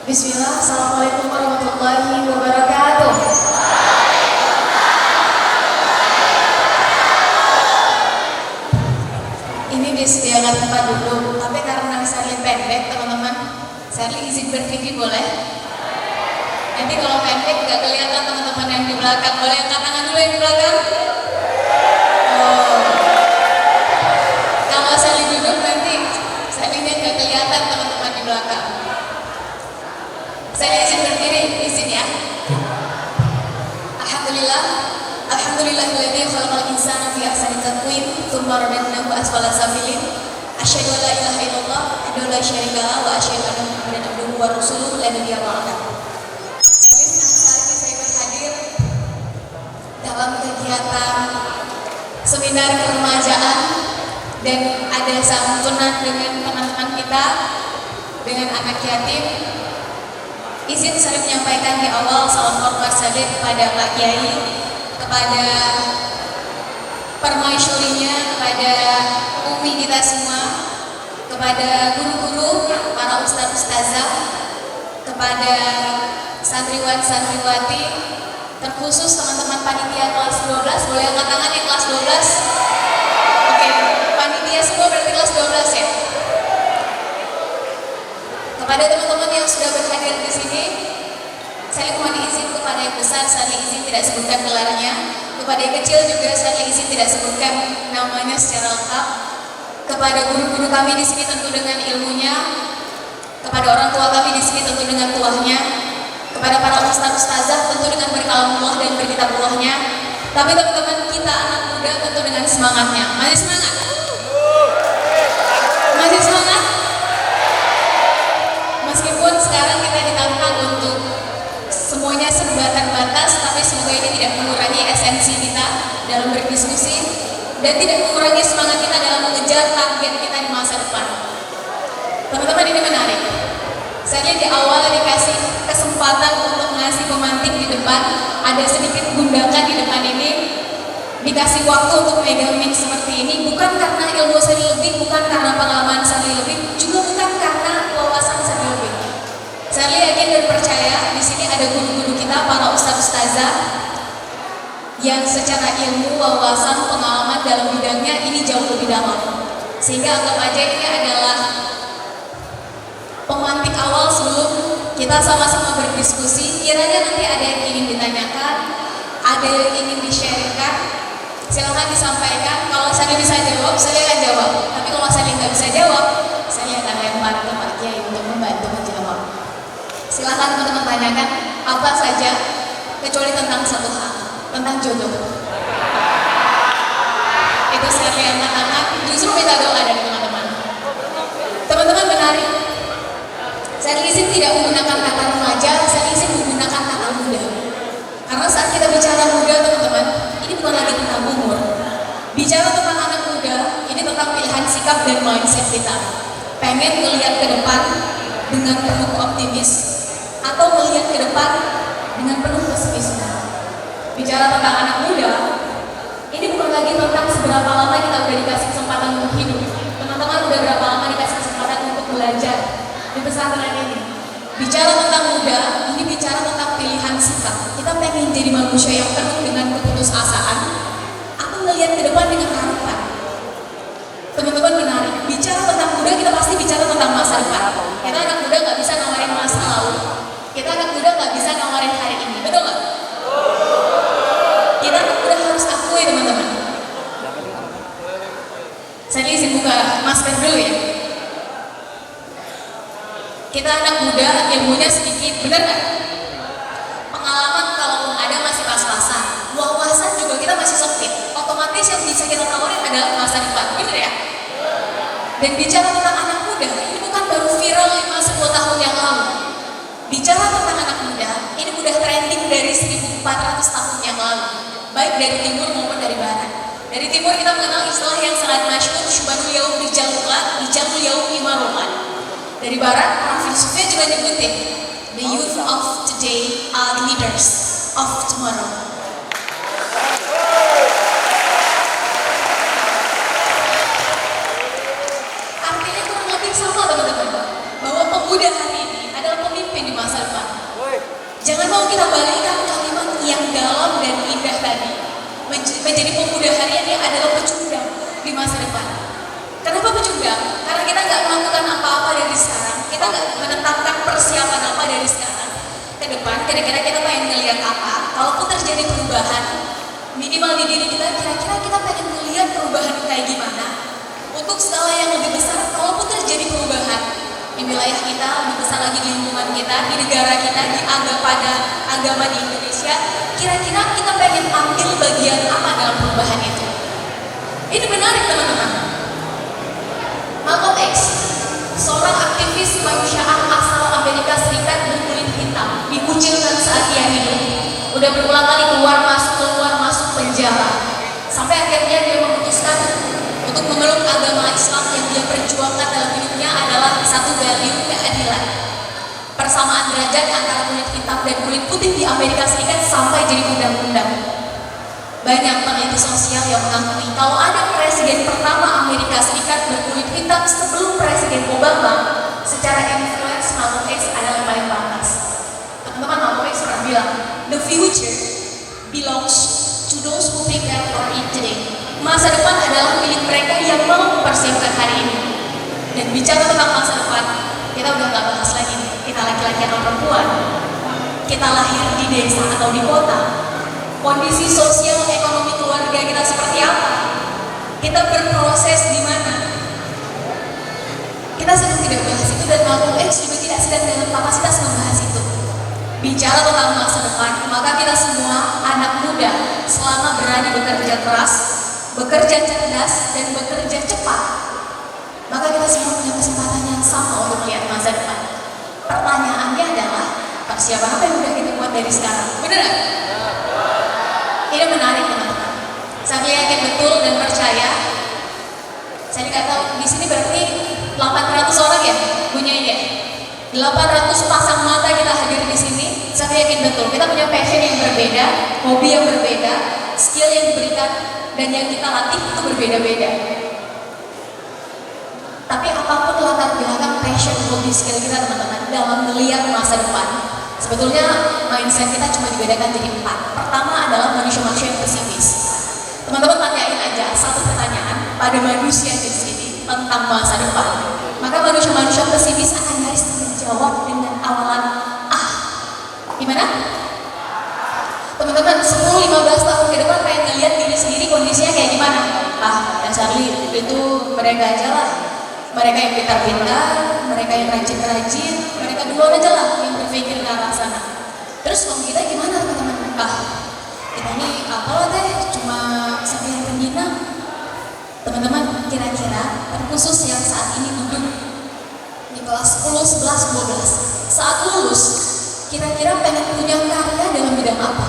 Bismillah, Assalamualaikum warahmatullahi wabarakatuh. Ini disediakan tempat duduk, tapi karena Sally pendek teman-teman, Sally izin berdiri boleh? Nanti kalau pendek nggak kelihatan teman-teman yang di belakang, boleh angkat tangan dulu yang di belakang? Oh. Kalau Sally duduk nanti Sally-nya nggak kelihatan teman-teman di belakang. Saya izin berdiri, izin ya. Alhamdulillah, alhamdulillahilladzi khalaqal insana fi ahsani taqwim, tsumma radadnahu asfala safilin. Asyhadu an la ilaha illallah, wahdahu la syarika lahu, wa asyhadu anna Muhammadan abduhu wa rasuluhu la nabiyya ba'dah. Saya senang sekali saya berhadir dalam kegiatan seminar keremajaan dan ada santunan dengan teman-teman kita, dengan anak yatim. Izin saya menyampaikan di awal salam hormat saya kepada Pak Kiai, kepada permaisurinya, kepada umi kita semua, kepada guru-guru, para ustaz-ustazah, kepada santriwan-santriwati, terkhusus teman-teman panitia kelas 12. Boleh angkat tangan yang kelas 12? Oke, panitia semua berarti kelas 12 ya? Kepada teman-teman yang sudah berhadir di sini, saya mohon izin kepada yang besar, saya izin tidak sebutkan gelarnya. Kepada yang kecil juga saya izin tidak sebutkan namanya secara lengkap. Kepada guru-guru kami di sini tentu dengan ilmunya, kepada orang tua kami di sini tentu dengan tuahnya, kepada para ustaz-ustazah tentu dengan berkalamullah dan berkitabullahnya. Tapi teman-teman kita anak muda tentu dengan semangatnya. Masih semangat? Masih semangat? Meskipun sekarang kita ditantang untuk semuanya serba terbatas, tapi semoga ini tidak mengurangi esensi kita dalam berdiskusi dan tidak mengurangi semangat kita dalam mengejar target kita di masa depan. Teman-teman, ini menarik. Saya di awal dikasih kesempatan untuk ngasih pemantik di depan, ada sedikit gundakan di depan ini, dikasih waktu untuk megang mic seperti ini, bukan karena ilmu saya lebih, bukan karena pengalaman saya lebih, juga bukan karena wawasan saya lebih. Saya yakin dan percaya di sini ada guru-guru kita, para ustaz-ustazah yang secara ilmu, wawasan, pengalaman dalam bidangnya ini jauh lebih dalam. Sehingga anggap aja ini adalah pemantik awal sebelum kita sama-sama berdiskusi. Kiranya nanti ada yang ingin ditanyakan, ada yang ingin di-sharingkan, silahkan disampaikan. Kalau saya bisa jawab, saya akan jawab. Tapi kalau saya nggak bisa jawab, saya akan lempar ke Pak Kiai untuk membantu menjawab. Silahkan teman-teman tanyakan apa saja, kecuali tentang satu hal, tentang jodoh. Itu saya angkat tangan, justru minta doa dari teman-teman. Teman-teman menarik. Saya izin tidak menggunakan kata remaja, saya izin menggunakan kata muda. Karena saat kita bicara muda, teman-teman, ini bukan lagi tentang umur. Bicara tentang anak muda, ini tentang pilihan sikap dan mindset kita. Pengen melihat ke depan dengan penuh optimis, atau melihat ke depan dengan penuh pesimisme. Bicara tentang anak muda, ini bukan lagi tentang seberapa lama kita udah dikasih kesempatan untuk hidup. Teman-teman udah berapa lama dikasih kesempatan untuk belajar di pesantren ini. Bicara tentang muda, ini bicara tentang pilihan sikap. Kita pengen jadi manusia yang penuh dengan keputusasaan, atau melihat ke depan dengan harapan. Teman-teman menarik. Bicara tentang muda, kita pasti bicara tentang masa depan. Kita anak muda nggak bisa nawarin masa lalu. Kita anak muda nggak bisa nawarin hari ini, betul nggak? Kita anak muda harus akui, teman-teman. Saya izin buka masker dulu ya. Kita anak muda, ilmunya sedikit, benar nggak? Pengalaman kalaupun ada masih pas-pasan. Wawasan juga kita masih sempit. Otomatis yang bisa kita tawarin adalah masa depan, benar ya? Dan bicara tentang anak muda, ini bukan baru viral 5-10 tahun yang lalu. Bicara tentang anak muda, ini udah trending dari 1400 tahun yang lalu, baik dari timur maupun dari barat. Dari timur kita mengenal istilah yang sangat masyhur, syubanul yaum bijamul yaum imaruman. Dari barat, para filsufnya juga nyebutin, the youth of today are leaders of tomorrow. Artinya kurang lebih sama, teman-teman, bahwa pemuda hari ini adalah pemimpin di mau kita balikan kalimat yang dalam dan indah tadi menjadi pemuda harian yang adalah pecundang di masa depan. Kenapa pecundang? Karena kita nggak melakukan apa-apa dari sekarang, kita nggak menetapkan persiapan apa dari sekarang ke depan. Kira-kira kita pengen ngelihat apa? Kalaupun terjadi perubahan, minimal di diri kita, kira-kira kita pengen ngelihat perubahan kayak gimana? Untuk skala yang lebih besar, kalaupun terjadi perubahan di wilayah kita, lebih besar lagi di lingkungan kita, di negara kita, di agama di Indonesia, kira-kira kita pengen ambil bagian apa dalam perubahan itu? Ini menarik teman-teman. Malcolm X, seorang aktivis kemanusiaan asal Amerika Serikat berkulit hitam, dikucilkan saat dia hidup, udah berulang kali keluar masuk penjara, sampai akhirnya dia memutuskan untuk memeluk agama Islam. Yang dia perjuangkan dalam hidupnya adalah satu value, keadilan, persamaan derajat antara kulit hitam dan kulit putih di Amerika Serikat sampai jadi undang-undang. Banyak peneliti sosial yang mengakui kalau ada presiden pertama Amerika Serikat berkulit hitam sebelum Presiden Obama, secara influence Malcolm X adalah yang paling pantas. Teman-teman, Malcolm X pernah bilang, the future belongs to those who prepare for it today. Masa depan adalah milik mereka yang mau mempersiapkan hari ini. Dan bicara tentang masa depan, kita udah gak bahas lagi nih, kita laki-laki atau perempuan, kita lahir di desa atau di kota, kondisi sosial ekonomi keluarga kita seperti apa, kita berproses di mana. Kita sedang tidak bahas itu, dan Malcolm X juga tidak sedang dalam kapasitas membahas itu. Bicara tentang masa depan, maka kita semua anak muda selama berani bekerja keras, bekerja cerdas, dan bekerja cepat, maka kita semua punya kesempatan yang sama untuk melihat masa depan. Pertanyaannya adalah, persiapan apa yang udah kita buat dari sekarang? Bener gak? Ini menarik teman-teman. Saya yakin betul dan percaya. Saya nggak tahu di sini berarti 800 orang ya punya ini ya. 800 pasang mata kita hadir di sini. Saya yakin betul kita punya passion yang berbeda, hobi yang berbeda, skill yang diberikan dan yang kita latih itu berbeda-beda. Tapi apapun latar belakang passion, hobi, skill kita teman-teman dalam melihat masa depan, sebetulnya mindset kita cuma dibedakan jadi 4. Pertama adalah manusia-manusia yang pesimis. Teman-teman tanyain aja satu pertanyaan pada manusia di sini tentang masa depan. Maka manusia-manusia pesimis akan nyaris menjawab dengan awalan gimana? Teman-teman 10-15 tahun ke depan pengen ngeliat diri sendiri kondisinya kayak gimana? Dan Charlie itu mereka aja lah. Mereka yang pintar-pintar, mereka yang rajin-rajin, mereka duluan aja lah yang berpikir ke arah sana. Terus kalau kita gimana teman-teman? Kita ini apalah deh, cuma sampai penginap. Teman-teman, kira-kira terkhusus yang saat ini duduk di kelas 10, 11, 12, saat lulus, kira-kira pengen punya karya dalam bidang apa?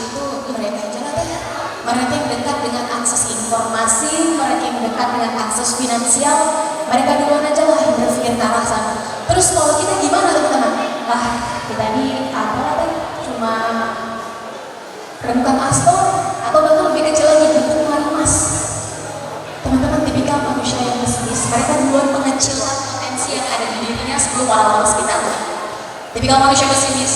Itu mereka aja lah deh. Mereka yang dekat dengan akses informasi, mereka yang dekat dengan akses finansial, mereka duluan aja lah yang berpikir ke arah sana. Terus kalau kita gimana teman-teman? Kita ini apa deh? Cuma rebukan aspal atau bahkan lebih kecil lagi bentuk emas. Teman-teman tipikal manusia yang pesimis, mereka duluan mengecilkan potensi yang ada di dirinya sebelum orang-orang sekitarnya. Tipikal manusia pesimis,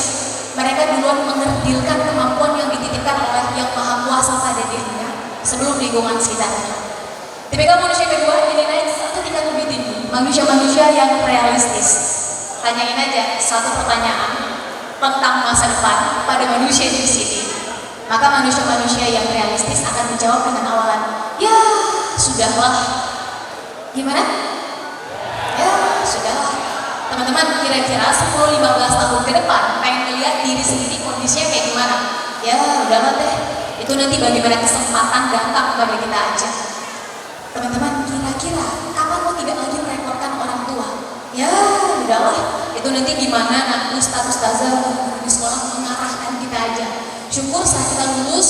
mereka duluan mengerdilkan kemampuan yang dititipkan oleh Yang Maha Kuasa pada dirinya sebelum lingkungan sekitarnya. Tipikal manusia kedua ini naik satu tingkat lebih tinggi, manusia-manusia yang realistis. Tanyain aja satu pertanyaan tentang masa depan pada manusia di sini, maka manusia-manusia yang realistis akan menjawab dengan awalan, ya sudahlah. Gimana? Ya sudahlah. Teman-teman, kira-kira 10-15 tahun ke depan pengen ngeliat diri sendiri kondisinya kayak gimana? Ya udahlah deh, itu nanti bagaimana kesempatan datang kepada kita aja. Teman-teman, kira-kira kapan mau tidak lagi merepotkan orang tua? Ya udahlah, itu nanti gimana nanti ustaz-ustazah di sekolah mengarahkan kita aja. Syukur saat kita lulus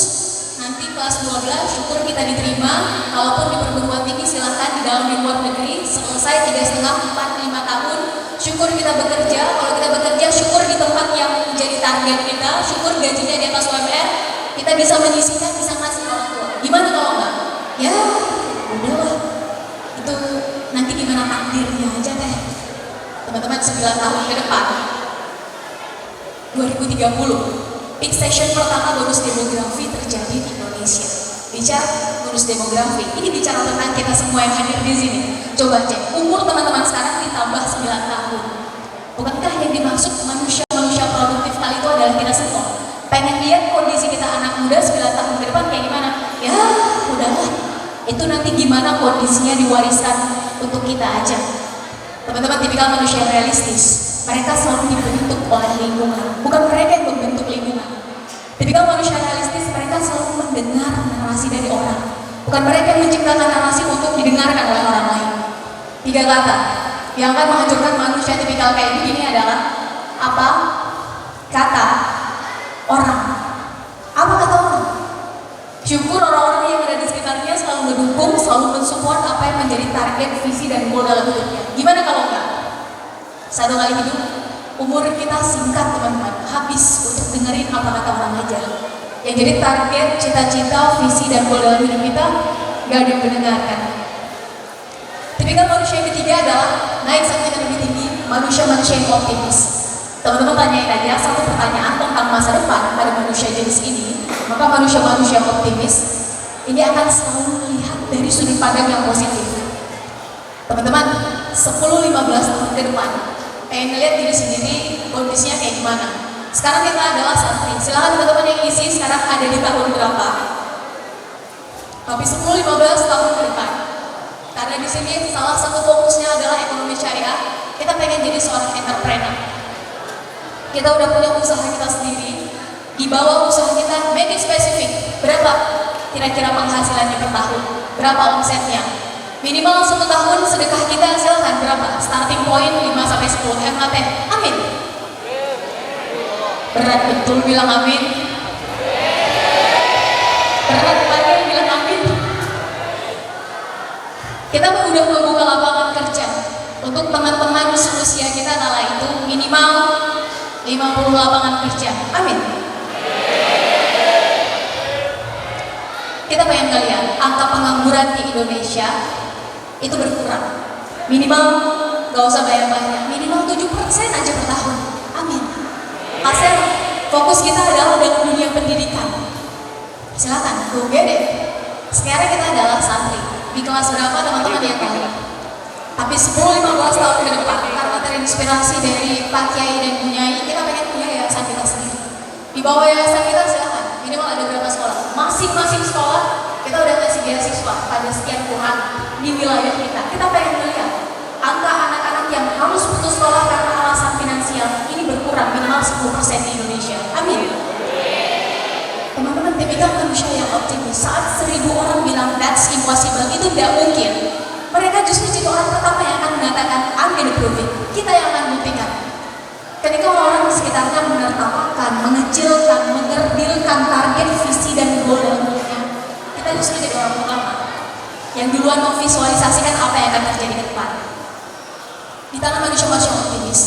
nanti kelas 12, syukur kita diterima. Kalaupun di perguruan tinggi silahkan, di dalam di luar negeri selesai 3,5, 4, 5 tahun. Syukur kita bekerja, kalau kita bekerja syukur di tempat yang menjadi target kita, syukur gajinya di atas UMR, kita bisa menyisihkan, bisa ngasih orang tua. Gimana kalau enggak? Ya udahlah, itu nanti gimana takdirnya aja deh. Teman-teman, 9 tahun ke depan 2030, peak session pertama bonus demografi terjadi di Indonesia. Bicara bonus demografi, ini bicara tentang kita semua yang hadir di sini. Coba cek, umur teman-teman sekarang ditambah 9 tahun. Bukankah yang dimaksud manusia-manusia produktif kali itu adalah kita semua? Pengen lihat kondisi kita anak muda 9 tahun ke depan kayak gimana? Ya, udahlah. Itu nanti gimana kondisinya diwariskan untuk kita aja. Teman-teman tipikal manusia yang realistis. Mereka selalu dibentuk oleh lingkungan, bukan mereka yang membentuk lingkungan. Tipikal manusia realistis, mereka selalu mendengar narasi dari orang, bukan mereka yang menciptakan narasi untuk didengarkan oleh orang lain. 3 kata yang akan menghancurkan manusia tipikal kayak begini adalah apa? Kata orang. Apa kata orang? Syukur orang-orang yang ada di sekitarnya selalu mendukung, selalu mensupport apa yang menjadi target, visi, dan goal dalam hidupnya. Gimana kalau enggak? Satu kali hidup, umur kita singkat teman-teman, habis untuk dengerin apa kata orang aja. Yang jadi target, cita-cita, visi, dan goal dalam hidup kita gak ada yang mendengarkan. Tipikal manusia yang ketiga adalah naik sampai ke lebih tinggi, manusia-manusia yang optimis. Teman-teman tanyain aja satu pertanyaan tentang masa depan pada manusia jenis ini, maka manusia-manusia yang optimis ini akan selalu melihat dari sudut pandang yang positif. Teman-teman, 10-15 tahun ke depan, pengen ngeliat diri sendiri kondisinya kayak gimana. Sekarang kita adalah santri, silahkan teman-teman yang isi sekarang ada di tahun berapa. Tapi 10-15 tahun ke depan, karena di sini salah satu fokusnya adalah ekonomi syariah, kita pengen jadi seorang entrepreneur. Kita udah punya usaha kita sendiri, di bawah usaha kita, make it specific. Berapa kira-kira penghasilannya per tahun? Berapa omsetnya? Minimal 1 tahun sedekah kita silakan berapa? Starting point 5-10 MHT. Amin. Berat betul bilang amin. Berat banget bilang amin. Kita udah membuka lapangan kerja untuk teman-teman seusia kita kala itu minimal 50 lapangan kerja. Amin. Kita pengen kalian angka pengangguran di Indonesia itu berkurang. Minimal gak usah banyak-banyak, minimal 7% aja per tahun. Amin. Pasal fokus kita adalah dalam dunia pendidikan. Silakan, go get it. Sekarang kita adalah santri. Di kelas berapa teman-teman yang tahu? Tapi 10-15 tahun ke depan, karena terinspirasi dari Pak Kiai dan Bu Nyai, kita pengen punya yayasan kita sendiri. Di bawah yayasan kita silakan, minimal ada berapa sekolah? Masing-masing sekolah kita udah kasih beasiswa pada sekian Tuhan di wilayah kita. Kita pengen melihat angka anak-anak yang harus putus sekolah karena alasan finansial ini berkurang minimal 10% di Indonesia. Amin. Teman-teman tipikal manusia yang optimis. Saat 1000 orang bilang that's impossible, itu tidak mungkin, mereka justru jadi orang pertama yang akan mengatakan I'm gonna prove it. Kita yang akan buktikan. Ketika orang di sekitarnya menertawakan, mengecilkan, mengerdilkan target, visi, dan goal dalam hidupnya, kita justru jadi orang pertama yang duluan memvisualisasikan apa yang akan terjadi ke depan. Di tangan manusia-manusia optimis,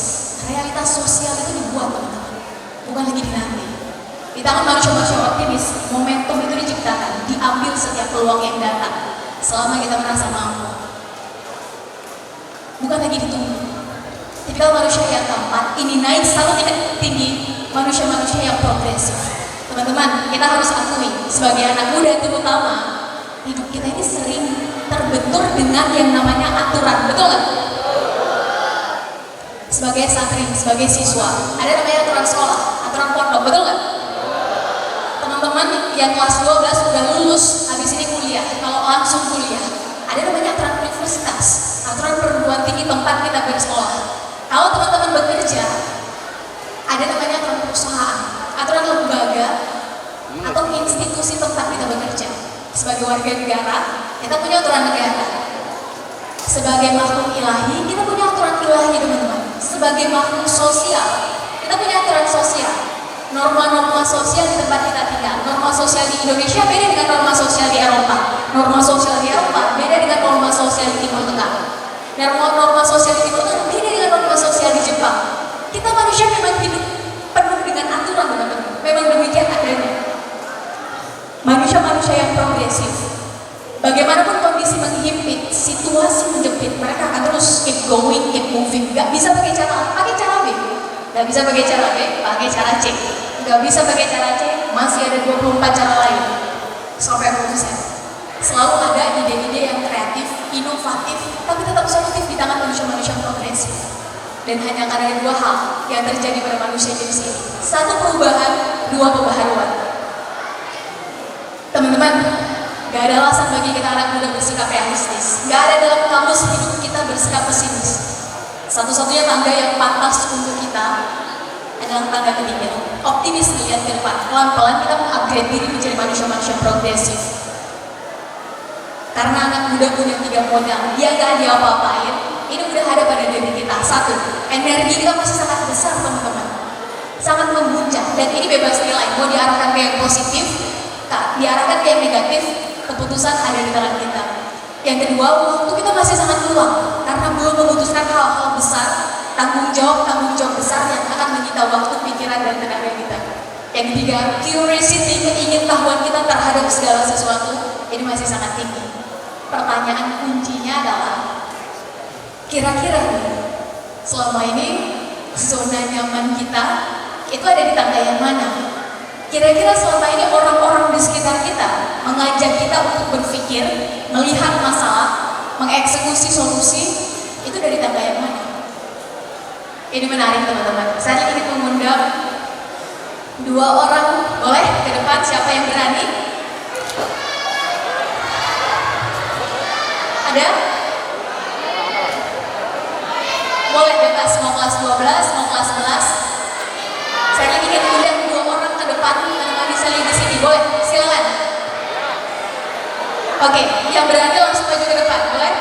realitas sosial itu dibuat teman-teman, bukan lagi dinanti. Di tangan manusia-manusia optimis, momentum itu diciptakan, diambil setiap peluang yang datang, selama kita merasa mampu. Bukan lagi ditunggu. Tipikal manusia yang keempat, ini naik selalu tinggi, manusia-manusia yang progresif. Teman-teman, kita harus akui, sebagai anak muda terutama, hidup kita ini sering terbentur dengan yang namanya aturan, betul nggak? Sebagai santri, sebagai siswa, ada namanya aturan sekolah, aturan pondok, betul nggak? Teman-teman yang kelas 12 udah lulus, habis ini kuliah, kalau langsung kuliah, ada namanya aturan universitas, aturan perguruan tinggi tempat kita bersekolah. Kalau teman-teman bekerja, ada namanya aturan perusahaan, aturan lembaga, atau institusi tempat kita bekerja. Sebagai warga negara, kita punya aturan negara. Sebagai makhluk ilahi, kita punya aturan ilahi teman-teman. Sebagai makhluk sosial, kita punya aturan sosial. Norma-norma sosial di tempat kita tinggal. Norma sosial di Indonesia beda dengan norma sosial di Eropa. Norma sosial di Eropa beda dengan norma sosial di Timur Tengah. Norma sosial di Timur Tengah beda dengan norma sosial di Jepang. Kita manusia memang hidup penuh dengan aturan teman-teman. Memang demikian adanya. Manusia-manusia yang progresif, bagaimanapun kondisi menghimpit, situasi menjepit, mereka akan terus keep going, keep moving. Gak bisa pakai cara A, pakai cara B. Gak bisa pakai cara B, pakai cara C. Gak bisa pakai cara C, masih ada 24 cara lain. Sampai produsen. Selalu ada ide-ide yang kreatif, inovatif, tapi tetap solutif di tangan manusia-manusia progresif. Dan hanya karena dua hal yang terjadi pada manusia jenis ini. Satu perubahan, dua pembaharuan. Teman-teman, gak ada alasan bagi kita anak muda bersikap realistis. Gak ada dalam kamus hidup kita bersikap pesimis. Satu-satunya tangga yang pantas untuk kita adalah tangga ketiga. Optimis melihat ke depan. Pelan-pelan kita mengupgrade diri menjadi manusia-manusia progresif. Karena anak muda punya 3 modal. Dia gak diapa-apain. Ini udah ada pada diri kita. Satu, energi kita masih sangat besar teman-teman. Sangat memuncak. Dan ini bebas nilai. Mau diarahkan ke yang positif, diarahkan ke yang negatif, keputusan ada di tangan kita. Yang kedua, waktu kita masih sangat luang karena belum memutuskan hal-hal besar, tanggung jawab besar yang akan menyita waktu, pikiran, dan tenaga kita. Yang ketiga, curiosity, keingintahuan kita terhadap segala sesuatu ini masih sangat tinggi. Pertanyaan kuncinya adalah, kira-kira selama ini zona nyaman kita itu ada di tangga yang mana? Kira-kira selama ini orang-orang di sekitar kita mengajak kita untuk berpikir, melihat masalah, mengeksekusi solusi, itu dari tangga yang mana? Ini menarik teman-teman. Saya ingin mengundang 2 orang, boleh ke depan, siapa yang berani? Ada? Boleh bebas, mau kelas 12, mau kelas 11. Saya ingin mengundang 2 orang ke depan, karena bisa lihat di sini. Boleh, silakan. Oke, yang berani langsung maju ke depan, boleh?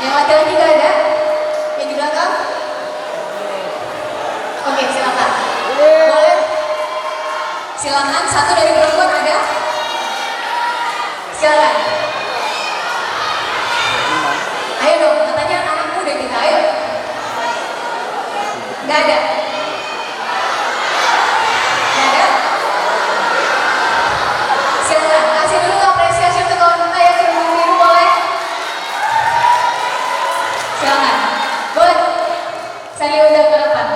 Yang laki-laki gak ada? Yang di belakang? Oke, silakan. Boleh? Silakan, satu dari perempuan ada? Silakan. Ayo dong, katanya anak muda kita, ayo. Gak ada? Gak ada? Silakan, kasih dulu apresiasi untuk kawan kita yang kerudung biru, boleh? Silakan, boleh? Saya udah ke depan.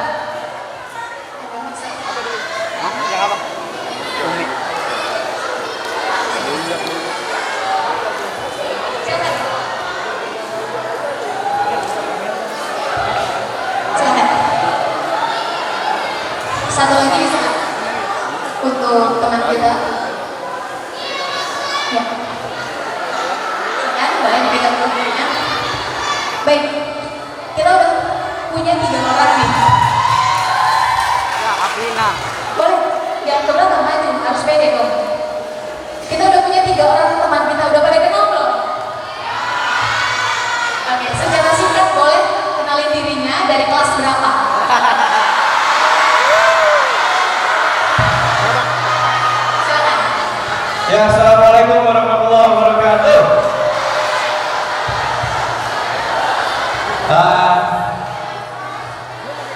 Satu lagi bisa untuk teman kita. Ya. Sekian, boleh dipegang dulu. Baik, kita udah punya 3 orang nih. Ya, Afina. Boleh, jangan ke belakang maju, harus pede dong. Kita udah punya 3 orang teman kita, udah pada kenal belum? Oke, secara singkat boleh kenalin dirinya dari kelas berapa? Ya, assalamualaikum warahmatullahi wabarakatuh.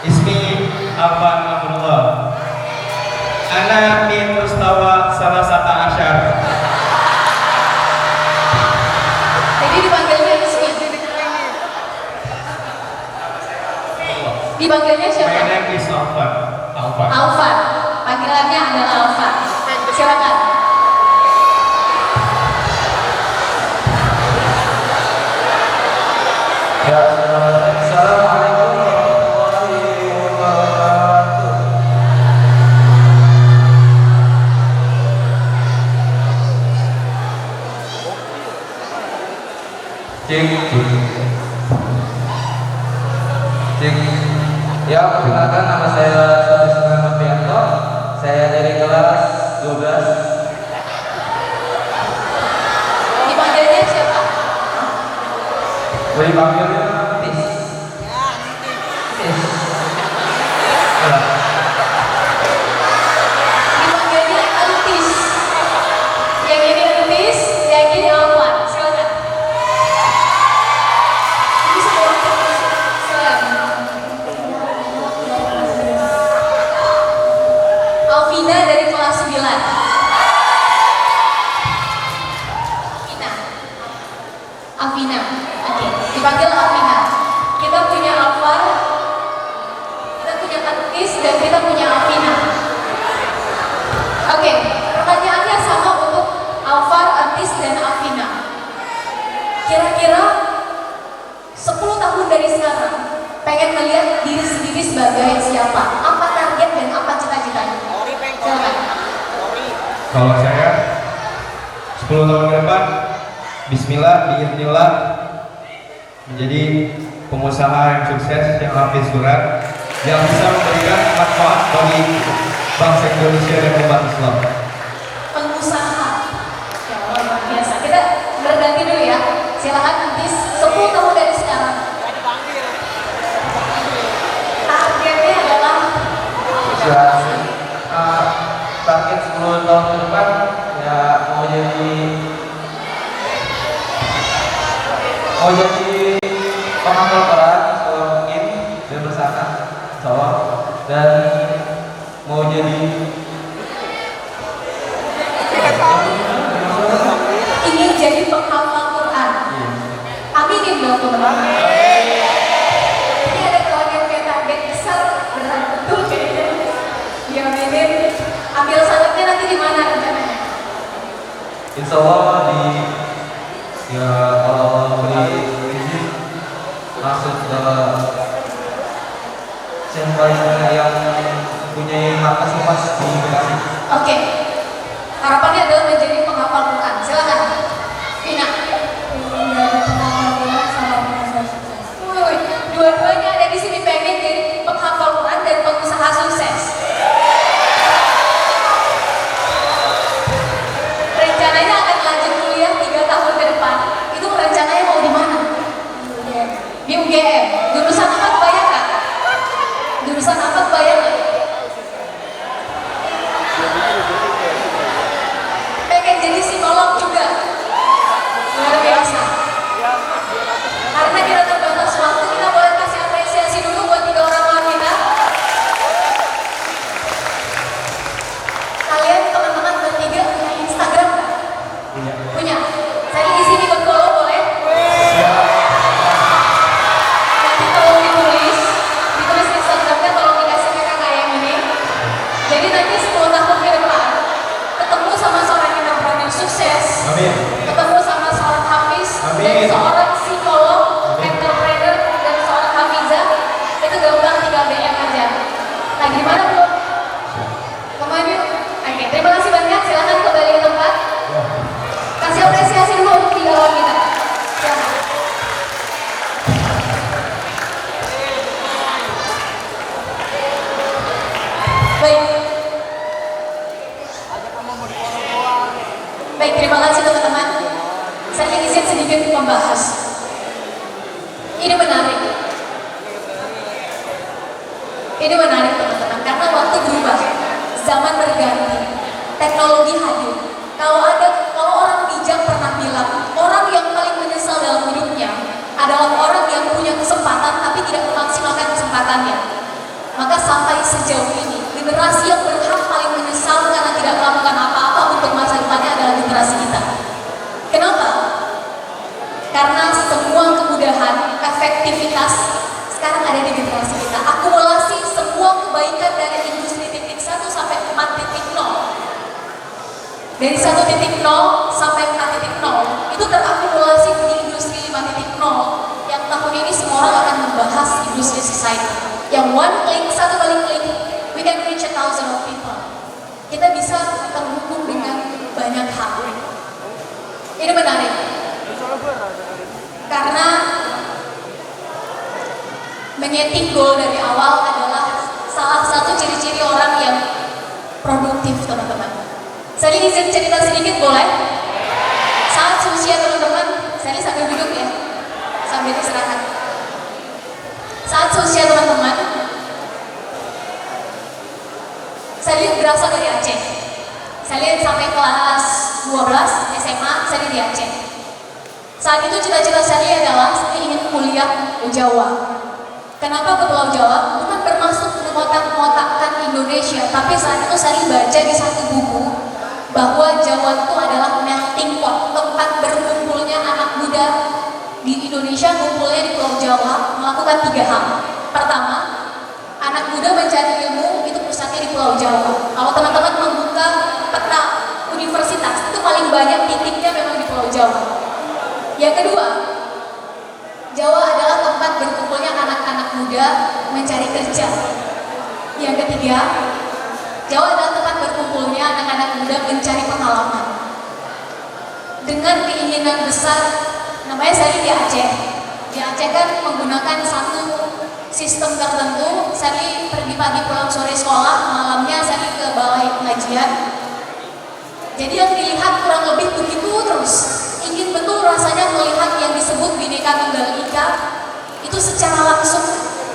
Ismi Alvan Abdullah. Ana min mustawa salasata asyar. Jadi dipanggilnya Ismi. Dipanggilnya siapa? My name is Alvan. Alvan. Panggilannya adalah Alvan. Silakan. Ya, assalamualaikum warahmatullahi wabarakatuh. Cek. Ya, perkenalkan nama saya Sudisna Novianto. Saya dari kelas 12. Dipanggilnya siapa? Boleh dipanggilnya Tis. Tis. Dipanggilnya Antis. Yang ini Antis, yang ini Alvan. Silakan. Ini semua silakan. Alvina dari kelas 9. Alvina. Oke, dipanggil Alvina. Kita punya Alvan, kita punya Antis dan kita punya Alvina. Oke, pertanyaannya sama untuk Alvar, Antis, dan Alvina. Kira-kira 10 tahun dari sekarang pengen melihat diri sendiri sebagai siapa? Apa target dan apa cita-citanya? Silakan. Kalau saya 10 tahun ke depan, Bismillah, biiznillah, menjadi pengusaha yang sukses, yang hafiz Quran, yang bisa memberikan manfaat bagi bangsa Indonesia dan umat Islam. Pengusaha. Ya Allah, luar biasa. Kita berganti dulu ya. Silakan nanti 10 tahun dari sekarang. Targetnya adalah Ya, target 10 tahun ke depan ya mau jadi penghafal Quran kalau mungkin dan bersakat insya dan mau jadi ingin jadi penghafal Quran. Aminin dong teman-teman. Ini ada target besar, berat betul kayaknya. Diaminin. Ambil sanatnya nanti di mana rencananya? insya Allah ya kalau Allah beri izin masuk ke yang mempunyai markas luas di Bekasi. Oke. Harapannya adalah menjadi penghafal Quran. Silakan. Vina. Wih, dua-duanya ada di sini pengen jadi penghafal Quran dan pengusaha sukses. Rencananya akan lanjut kuliah 3 tahun ke depan. Itu rencananya mau di mana? Di UGM. Jurusan apa kebayangkan? Jurusan apa kebayangkan? Pengen jadi psikolog juga. Luar biasa. Karena kita terbatas waktu, kita boleh kasih apresiasi dulu buat 3 orang wanita. Kalian teman-teman bertiga punya Instagram nggak? Punya. Saya di sini follow boleh? Nanti tolong ditulis Instagramnya, tolong dikasih ke kakak yang ini. Jadi nanti 10 tahun ke depan ketemu sama seorang entrepreneur sukses, Amin. ketemu sama seorang hafiz dan Amin. seorang psikolog, entrepreneur dan seorang hafizah, itu gampang tinggal DM aja. Nah gimana bro? Kemana yuk? Oke, terima kasih banyak. Silahkan kembali ke tempat. Kasih apresiasi dulu untuk 3 orang kita. Silahkan. Baik. Baik, terima kasih teman-teman. Saya izin sedikit membahas. Ini menarik. Ini menarik teman-teman, karena waktu berubah, zaman berganti, teknologi hadir. Kalau orang bijak pernah bilang, orang yang paling menyesal dalam hidupnya adalah orang yang punya kesempatan tapi tidak memaksimalkan kesempatannya. Maka sampai sejauh ini, generasi yang berhak paling menyesal karena tidak melakukan apa-apa untuk masa depannya adalah generasi kita. Kenapa? Karena semua kemudahan, efektivitas sekarang ada di generasi kita. Akumulasi semua kebaikan dari industri 1 sampai 4.0. Dari 1.0 sampai 4.0 itu terakumulasi di industri 5.0 yang tahun ini semua orang akan membahas industri society. Yang satu kali klik, we can reach 1,000 of people. Kita bisa terhubung dengan banyak hal. Ini menarik. Karena menyeting goal dari awal adalah salah satu ciri-ciri orang yang produktif, teman-teman. Saya izin cerita sedikit boleh? Saat usia teman-teman, saya sambil duduk ya, sambil istirahat. Saat usia teman-teman, saya lihat berasal dari Aceh. Saya lihat sampai kelas 12 SMA, saya di Aceh. Saat itu cita-cita saya adalah saya ingin kuliah ke Jawa. Kenapa ke Pulau Jawa? Bukan bermaksud mengotak-ngotakkan Indonesia, tapi saat itu saya baca di satu buku bahwa Jawa itu adalah melting pot, tempat berkumpulnya anak muda di Indonesia, kumpulnya di Pulau Jawa melakukan 3 hal. Pertama, anak muda mencari ilmu itu pusatnya di Pulau Jawa. Kalau teman-teman membuka peta universitas, itu paling banyak titiknya memang di Pulau Jawa. Yang kedua, Jawa adalah tempat berkumpulnya anak-anak muda mencari kerja. Yang ketiga, Jawa adalah tempat berkumpulnya anak-anak muda mencari pengalaman. Dengan keinginan besar, namanya saya di Aceh. Di Aceh kan menggunakan satu sistem tertentu. Saya pergi pagi pulang sore sekolah, malamnya saya ke balai pengajian. Jadi yang dilihat kurang lebih begitu terus. Ingin betul rasanya melihat yang disebut Bhinneka Tunggal Ika itu secara langsung,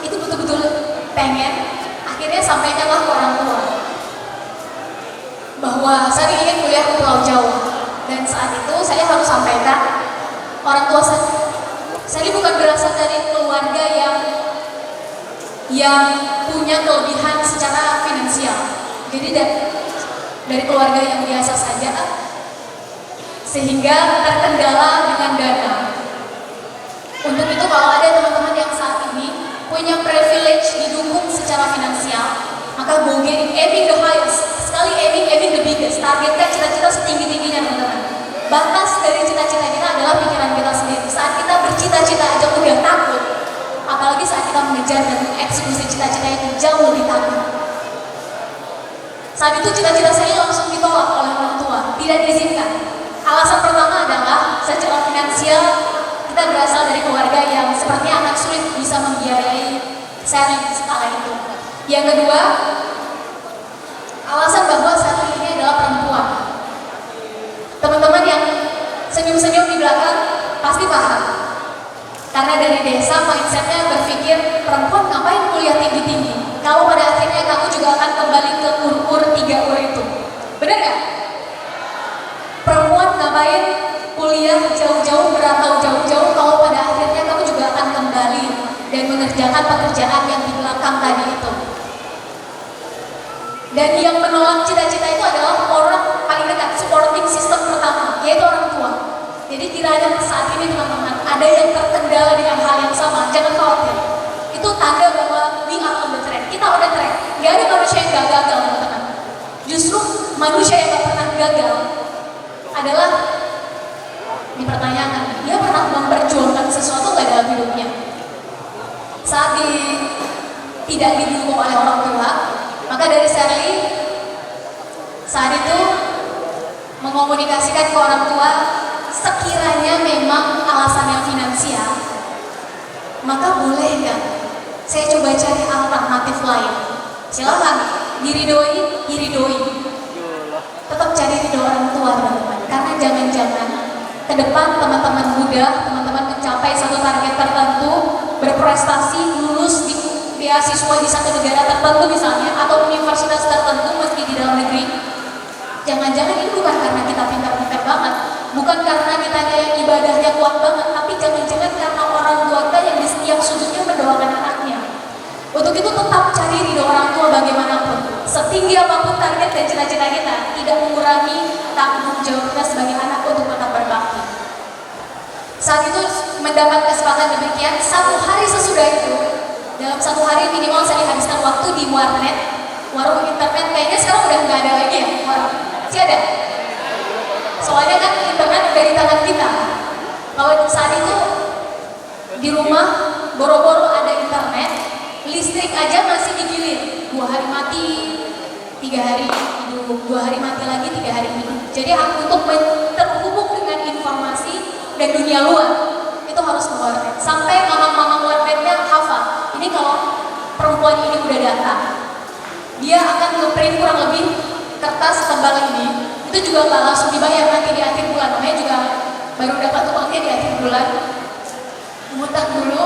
itu betul-betul pengen. Akhirnya sampaikanlah ke orang tua bahwa saya ingin kuliah ke Pulau Jawa. Dan saat itu saya harus sampaikan orang tua saya bukan berasal dari keluarga yang punya kelebihan secara finansial. Jadi dari keluarga yang biasa saja, sehingga terkendala dengan dana. Untuk itu kalau ada teman-teman yang saat ini punya privilege didukung secara finansial, maka go get it, aiming the highest. Sekali aiming the biggest. Targetkan cita-cita setinggi-tingginya teman-teman. Batas dari cita-cita kita adalah pikiran kita sendiri. Saat kita bercita-cita aja udah takut, apalagi saat kita mengejar dan mengeksekusi cita-cita itu jauh lebih takut. Saat itu cita-cita saya langsung ditolak oleh orang tua, tidak diizinkan. Alasan pertama adalah secara finansial kita berasal dari keluarga yang sepertinya anak sulit bisa membiayai sharing skala itu. Yang kedua, alasan bahwa saya ini adalah perempuan. Teman-teman yang senyum-senyum di belakang pasti paham. Karena dari desa mindsetnya berpikir perempuan ngapain kuliah tinggi-tinggi, kalau pada akhirnya kamu juga akan kembali ke ur-ur 3 ur itu. Benar gak? Perempuan ngapain kuliah jauh-jauh, merantau jauh-jauh, kalau pada akhirnya kamu juga akan kembali dan mengerjakan pekerjaan yang di belakang tadi itu. Dan yang menolak cita-cita itu adalah orang paling dekat, supporting system pertama, yaitu orang tua. Jadi kiranya saat ini teman-teman ada yang terkendala dengan hal yang sama, jangan khawatir. Itu tanda bahwa we are on the track. Kita on the track. Gak ada manusia yang gak gagal teman-teman. Justru manusia yang gak pernah gagal adalah dipertanyakan, dia pernah memperjuangkan sesuatu gak dalam hidupnya. Saat tidak didukung oleh orang tua, maka dari Shirley saat itu mengomunikasikan ke orang tua, sekiranya memang alasannya finansial, maka boleh nggak saya coba cari alternatif lain. Silakan diridoi, tetap cari ridho orang tua teman-teman. Karena jangan-jangan ke depan teman-teman muda, teman-teman mencapai satu target tertentu, berprestasi, lulus di beasiswa di satu negara tertentu misalnya, atau universitas tertentu meski di dalam negeri. Jangan-jangan ini bukan karena kita pintar-pintar banget, bukan karena kita yang ibadahnya kuat banget, tapi jangan-jangan karena orang tua kita yang di setiap sudutnya mendoakan anaknya. Untuk itu tetap cari ridho orang tua bagaimanapun. Setinggi apapun target dan cita-cita kita, tidak mengurangi tanggung jawab kita sebagai anak untuk tetap berbakti. Saat itu mendapat kesempatan demikian, satu hari sesudah itu, dalam satu hari minimal saya habiskan waktu di warnet, warung internet. Kayaknya sekarang udah nggak ada lagi ya warung. Masih ada? Soalnya kan internet udah di tangan kita. Kalau saat itu di rumah boro-boro ada internet, listrik aja masih digilir. 2 hari mati, 3 hari hidup, 2 hari mati lagi, 3 hari hidup. Jadi untuk terhubung dengan informasi dan dunia luar itu harus ke warnet. Sampai mamang-mamang warnetnya hafal. Ini kalau perempuan ini udah datang, dia akan ngeprint kurang lebih kertas tebal ini. Itu juga nggak langsung dibayar nanti di akhir bulan. Namanya juga baru dapat uangnya di akhir bulan. Mutak dulu.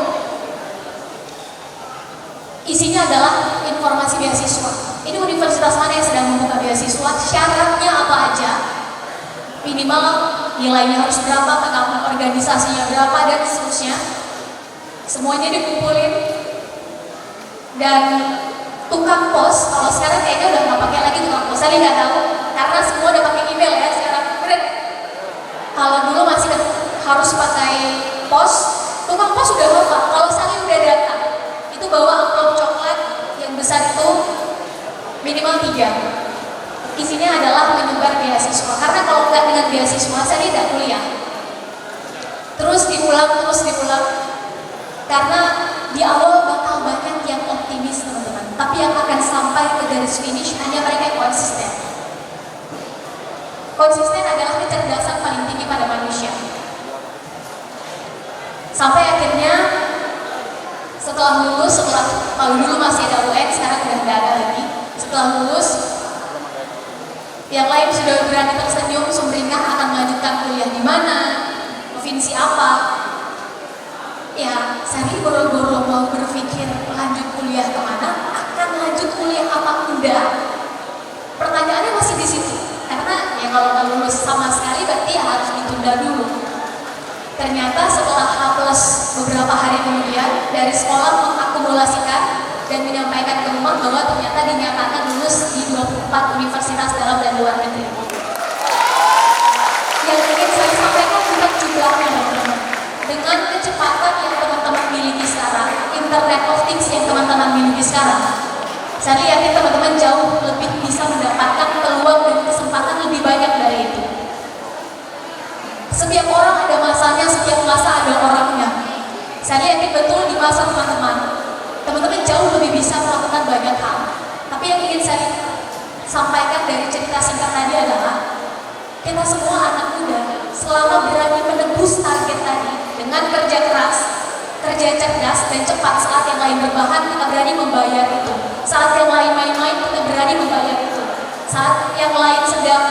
Isinya adalah informasi beasiswa. Ini universitas mana yang sedang membuka beasiswa, syaratnya apa aja, minimal nilainya harus berapa, pengalaman organisasinya berapa, dan seterusnya. Semuanya dikumpulin. Dan tukang pos, kalau sekarang kayaknya udah nggak pakai lagi tukang pos, saya nggak tahu, karena semua udah pakai email ya sekarang. Bener? Kalau dulu masih harus pakai pos, tukang pos udah hafal. Kalau saya udah datang, itu bawa amplop coklat yang besar minimal 3. Isinya adalah menyebar beasiswa, karena kalau nggak dengan beasiswa saya tidak kuliah. Terus diulang, karena di awal bakal banyak yang optimis teman-teman, tapi yang akan sampai ke garis finish hanya mereka yang konsisten. Konsisten adalah kecerdasan paling tinggi pada manusia. Sampai akhirnya setelah lulus, kalau dulu masih ada UN, sekarang udah nggak ada lagi. Setelah lulus, yang lain sudah berani tersenyum sumringah akan melanjutkan kuliah di mana, provinsi apa. Ya, saya boro-boro mau berpikir lanjut kuliah kemana, akan lanjut kuliah apa enggak. Pertanyaannya masih di situ, karena ya kalau nggak lulus sama sekali berarti ya harus ditunda dulu. Ternyata setelah H+ beberapa hari kemudian dari sekolah mengakumulasikan dan menyampaikan ke rumah bahwa ternyata dinyatakan lulus di 24 universitas dalam dan luar negeri. Yang ingin saya sampaikan bukan jumlahnya teman-teman. Dengan kecepatan yang teman-teman miliki sekarang, Internet of Things yang teman-teman miliki sekarang, saya yakin teman-teman jauh lebih bisa mendapatkan peluang dan kesempatan lebih banyak dari itu. Setiap orang ada masanya, setiap masa ada orangnya. Saya yakin betul di masa teman-teman jauh lebih bisa melakukan banyak hal. Tapi yang ingin saya sampaikan dari cerita singkat tadi adalah kita semua anak muda selama berani menembus target tadi dengan kerja keras, kerja cerdas dan cepat. Saat yang lain berbahan, kita berani membayar itu. Saat yang lain main-main, kita berani membayar itu. Saat yang lain sedang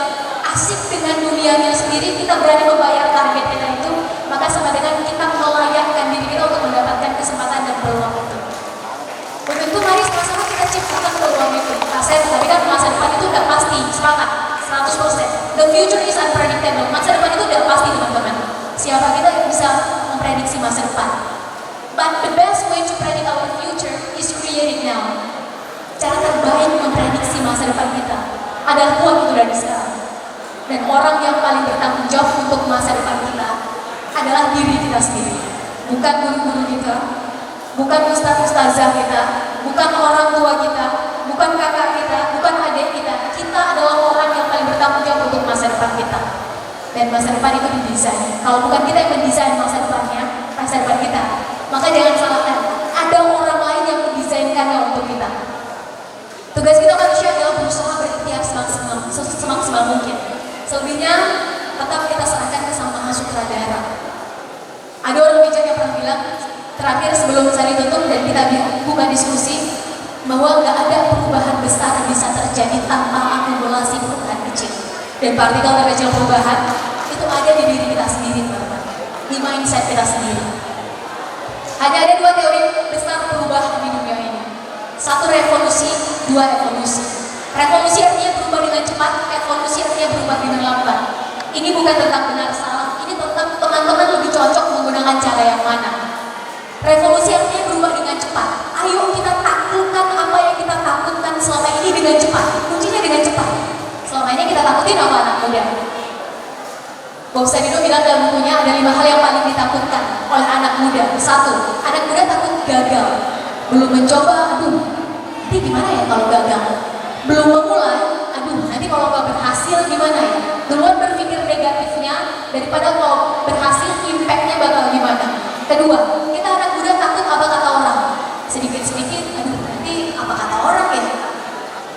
asik dengan dunianya sendiri, kita berani membayar target kita itu. Maka sama dengan kita melayakkan diri kita untuk mendapatkan kesempatan dan peluang itu. Untuk itu mari sama-sama kita ciptakan peluang itu. Tapi kan masa depan itu udah pasti, sepakat, 100%. The future is unpredictable. Masa depan itu udah pasti teman-teman. Siapa kita yang bisa memprediksi masa depan? But the best way to predict our future is creating now. Cara terbaik memprediksi masa depan kita adalah buat itu dari sekarang. Dan orang yang paling bertanggung jawab untuk masa depan kita adalah diri kita sendiri. Bukan guru-guru kita, bukan ustaz-ustazah kita, bukan orang tua kita, bukan kakak kita, bukan adik kita. Kita adalah orang yang paling bertanggung jawab untuk masa depan kita. Dan masa depan itu didesain. Kalau bukan kita yang mendesain masa depan kita, maka jangan salahkan. Ada orang lain yang mendesainkannya untuk kita. Tugas kita manusia adalah berusaha berikhtiar semaksimal mungkin. Selebihnya tetap kita serahkan ke Sang Maha Sutradara. Ada orang bijak yang pernah bilang, terakhir sebelum saya tutup dan kita buka diskusi, bahwa nggak ada perubahan besar bisa terjadi tanpa akumulasi perubahan kecil. Dan partikel terkecil perubahan itu ada di diri kita sendiri, teman-teman. Di mindset kita sendiri. Hanya ada dua teori besar perubahan di dunia ini. Satu revolusi, dua evolusi. Revolusi artinya berubah dengan cepat, evolusi artinya berubah dengan lambat. Ini bukan tentang benar salah, ini tentang teman-teman lebih cocok menggunakan cara yang mana. Revolusi artinya berubah dengan cepat. Ayo kita taklukkan apa yang kita takutkan selama ini dengan cepat. Kuncinya dengan cepat. Selama ini kita takutin apa anak muda? Bob Sadino bilang dalam bukunya ada 5 hal yang paling ditakutkan oleh anak muda. 1, anak muda takut gagal. Belum mencoba, aduh, nanti gimana ya kalau gagal? Belum memulai, aduh, nanti kalau nggak berhasil gimana ya? Duluan berpikir negatifnya daripada kalau berhasil impactnya bakal gimana. Kedua, kita anak muda takut apa kata orang. Sedikit-sedikit, aduh, nanti apa kata orang ya?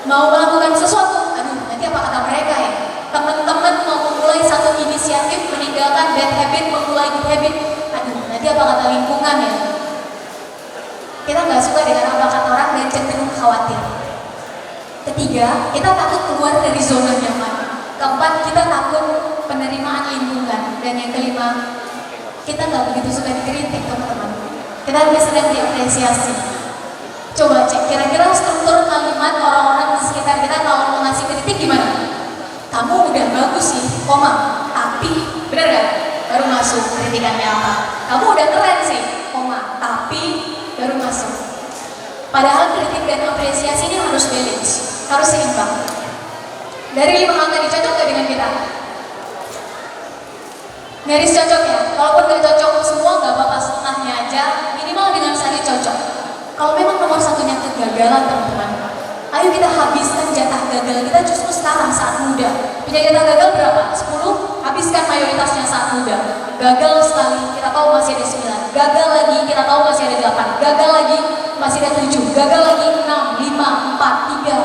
Mau melakukan sesuatu, aduh, nanti apa kata mereka ya? Teman-teman mau memulai satu inisiatif, meninggalkan bad habit, memulai good habit, aduh, nanti apa kata lingkungan ya? Kita nggak suka dengan apa kata orang dan cenderung khawatir. Ketiga, kita takut keluar dari zona nyaman. Keempat, kita takut penerimaan lingkungan. Dan yang kelima, kita nggak begitu suka dikritik, teman-teman. Kita lebih sedang diapresiasi. Coba cek, kira-kira struktur kalimat orang-orang di sekitar kita kalau mau ngasih kritik gimana? Kamu udah bagus sih, koma, tapi, bener gak? Baru masuk kritikannya apa? Kamu udah keren sih, koma, tapi baru masuk. Padahal kritik dan apresiasi ini harus balance, harus seimbang. Dari 5 hal tadi cocok gak dengan kita? Nyaris cocok ya? Kalaupun gak cocok semua gak apa-apa, setengahnya aja, minimal dengan sehari cocok. Kalau memang nomor satunya kegagalan teman-teman, ayo kita habiskan gagal kita justru sekarang saat muda. Punya kita gagal berapa? 10, habiskan mayoritasnya saat muda. Gagal sekali, kita tahu masih ada 9. Gagal lagi, kita tahu masih ada 8. Gagal lagi, masih ada 7. Gagal lagi, 6, 5, 4, 3,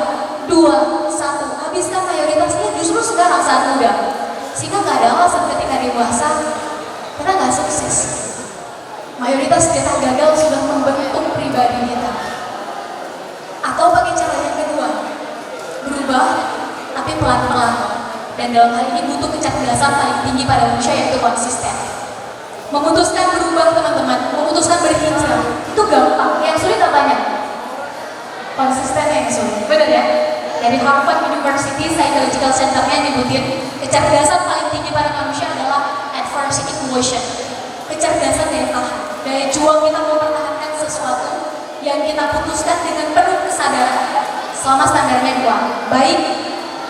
2, 1. Habiskan mayoritasnya justru sekarang saat muda. Sehingga gak ada alasan ketika dewasa kita gak sukses. Mayoritas kita gagal sudah membentuk pribadi kita. Atau pakai cara yang kedua, berubah tapi pelan-pelan. Dan dalam hal ini butuh kecerdasan paling tinggi pada manusia, yaitu konsisten. Memutuskan berubah teman-teman, memutuskan berhijrah itu gampang. Yang sulit apanya? Konsistennya yang sulit. Benar ya? Dari Harvard University Psychological Center-nya nyebutin kecerdasan paling tinggi pada manusia adalah adversity quotient. Kecerdasan daya tahan, daya juang kita mempertahankan sesuatu yang kita putuskan dengan penuh kesadaran selama standarnya dua, baik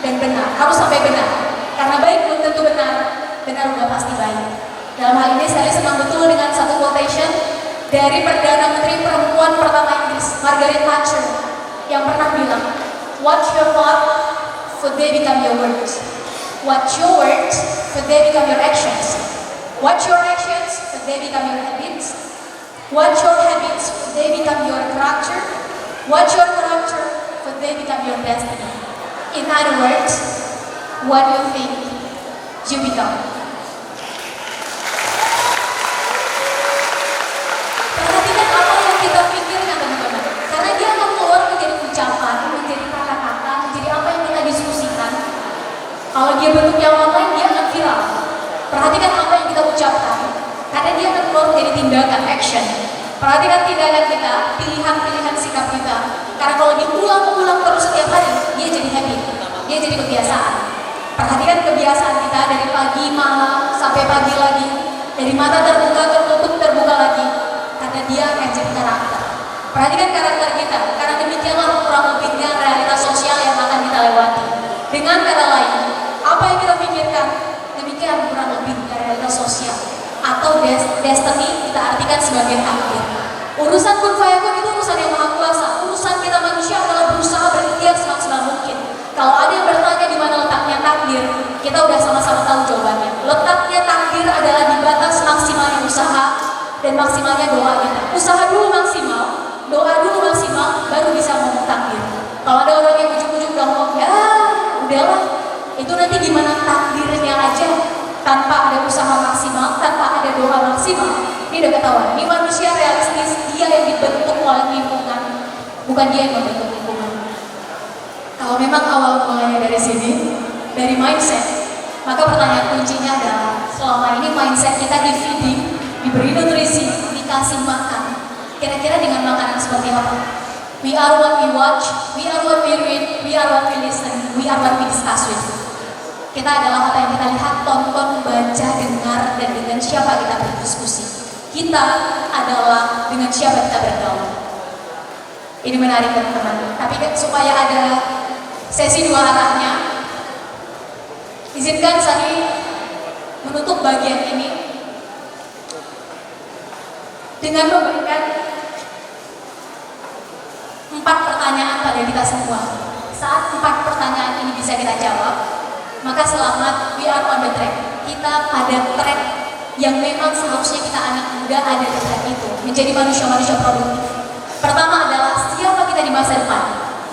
dan benar, harus sampai benar. Karena baik belum tentu benar, benar udah pasti baik. Dalam hal ini saya senang betul dengan satu quotation dari Perdana Menteri Perempuan pertama Inggris, Margaret Thatcher, yang pernah bilang, "What your thought, for they become your words. What your words, for they become your actions. What your actions, for they become your habits. What your habits, for they become your character. What your character, for they become your destiny." In other words, what you think, you become. Perhatikan apa yang kita pikirkan teman-teman, karena dia akan keluar menjadi ucapan, menjadi kata-kata, menjadi apa yang kita diskusikan. Kalau dia bentuknya online, dia akan viral. Perhatikan apa yang kita ucapkan, karena dia akan keluar menjadi tindakan, action. Perhatikan tindakan kita, pilihan-pilihan sikap kita. Karena kalau diulang-ulang terus setiap hari, dia jadi habit, dia jadi kebiasaan. Perhatikan kebiasaan kita dari pagi, malam, sampai pagi lagi. Dari mata terbuka, tertutup, terbuka lagi. Karena dia akan jadi karakter. Perhatikan karakter kita, karena demikianlah kurang lebihnya realitas sosial yang akan kita lewati. Dengan kata lain, apa yang kita pikirkan, demikian kurang lebih realitas sosial. Atau destiny kita artikan sebagai takdir. Urusan kun fayakun itu urusan yang maha kuasa. Urusan kita manusia adalah berusaha berikhtiar semaksimal mungkin. Kalau ada yang bertanya di mana letaknya takdir, kita udah sama-sama tahu jawabannya. Letaknya takdir adalah di batas maksimalnya usaha dan maksimalnya doa kita. Usaha dulu maksimal, doa dulu maksimal, baru bisa ngomong takdir. Kalau ada orang yang ujuk-ujuk udah ngomong, ya udahlah, itu nanti gimana takdirnya aja. Tanpa ada usaha maksimal, tanpa ada doa maksimal, ini udah ketahuan. Ini manusia realistis, dia yang dibentuk oleh lingkungan, bukan dia yang membentuk lingkungan. Kalau memang awal mulanya dari sini, dari mindset, maka pertanyaan kuncinya adalah selama ini mindset kita di feeding, diberi nutrisi, dikasih makan. Kira-kira dengan makanan seperti apa? We are what we watch, we are what we read, we are what we listen, we are what we discuss with. Kita adalah apa yang kita lihat, tonton, baca, dengar, dan dengan siapa kita berdiskusi. Kita adalah dengan siapa kita bergaul. Ini menarik teman-teman. Tapi supaya ada sesi dua arahnya, izinkan saya menutup bagian ini dengan memberikan 4 pertanyaan pada kita semua. Saat 4 pertanyaan ini bisa kita jawab, maka selamat, we are on the track. Kita pada track yang memang seharusnya kita anak muda ada di track itu, menjadi manusia-manusia produktif. Pertama adalah siapa kita di masa depan.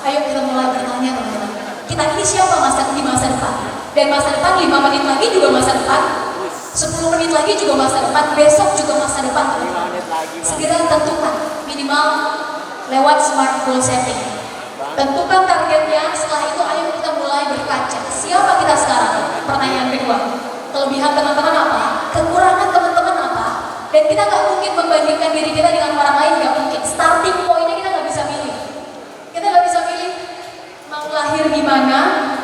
Ayo kita mulai bertanya teman-teman. Kita ini siapa di masa depan? Dan masa depan 5 menit lagi juga masa depan, 10 menit lagi juga masa depan, besok juga masa depan. Segera tentukan minimal lewat smart goal setting. Tentukan targetnya, setelah itu ayo kita mulai berkaca. Siapa kita sekarang? Pertanyaan kedua. Kelebihan teman-teman apa? Kekurangan teman-teman apa? Dan kita nggak mungkin membandingkan diri kita dengan orang lain, nggak mungkin. Starting point-nya kita nggak bisa milih. Kita nggak bisa milih mau lahir di mana,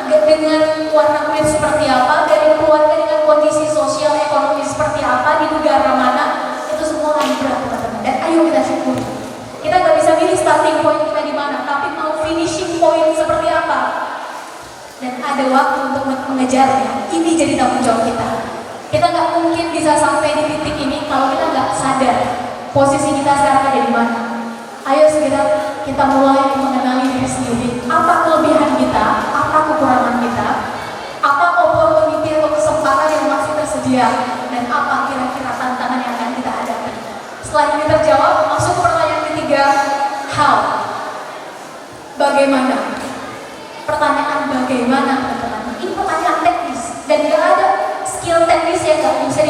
dengan warna kulit seperti apa, dari keluarga dengan kondisi sosial ekonomi seperti apa, di negara mana. Itu semua anugerah teman-teman. Dan ayo kita syukur. Kita nggak bisa milih starting point kita di mana, tapi mau finishing point seperti apa. Dan ada waktu untuk mengejarnya. Ini jadi tanggung jawab kita. Kita nggak mungkin bisa sampai di titik ini kalau kita nggak sadar posisi kita sekarang ada di mana. Ayo segera kita mulai mengenali diri sendiri. Apa kelebihan kita? Apa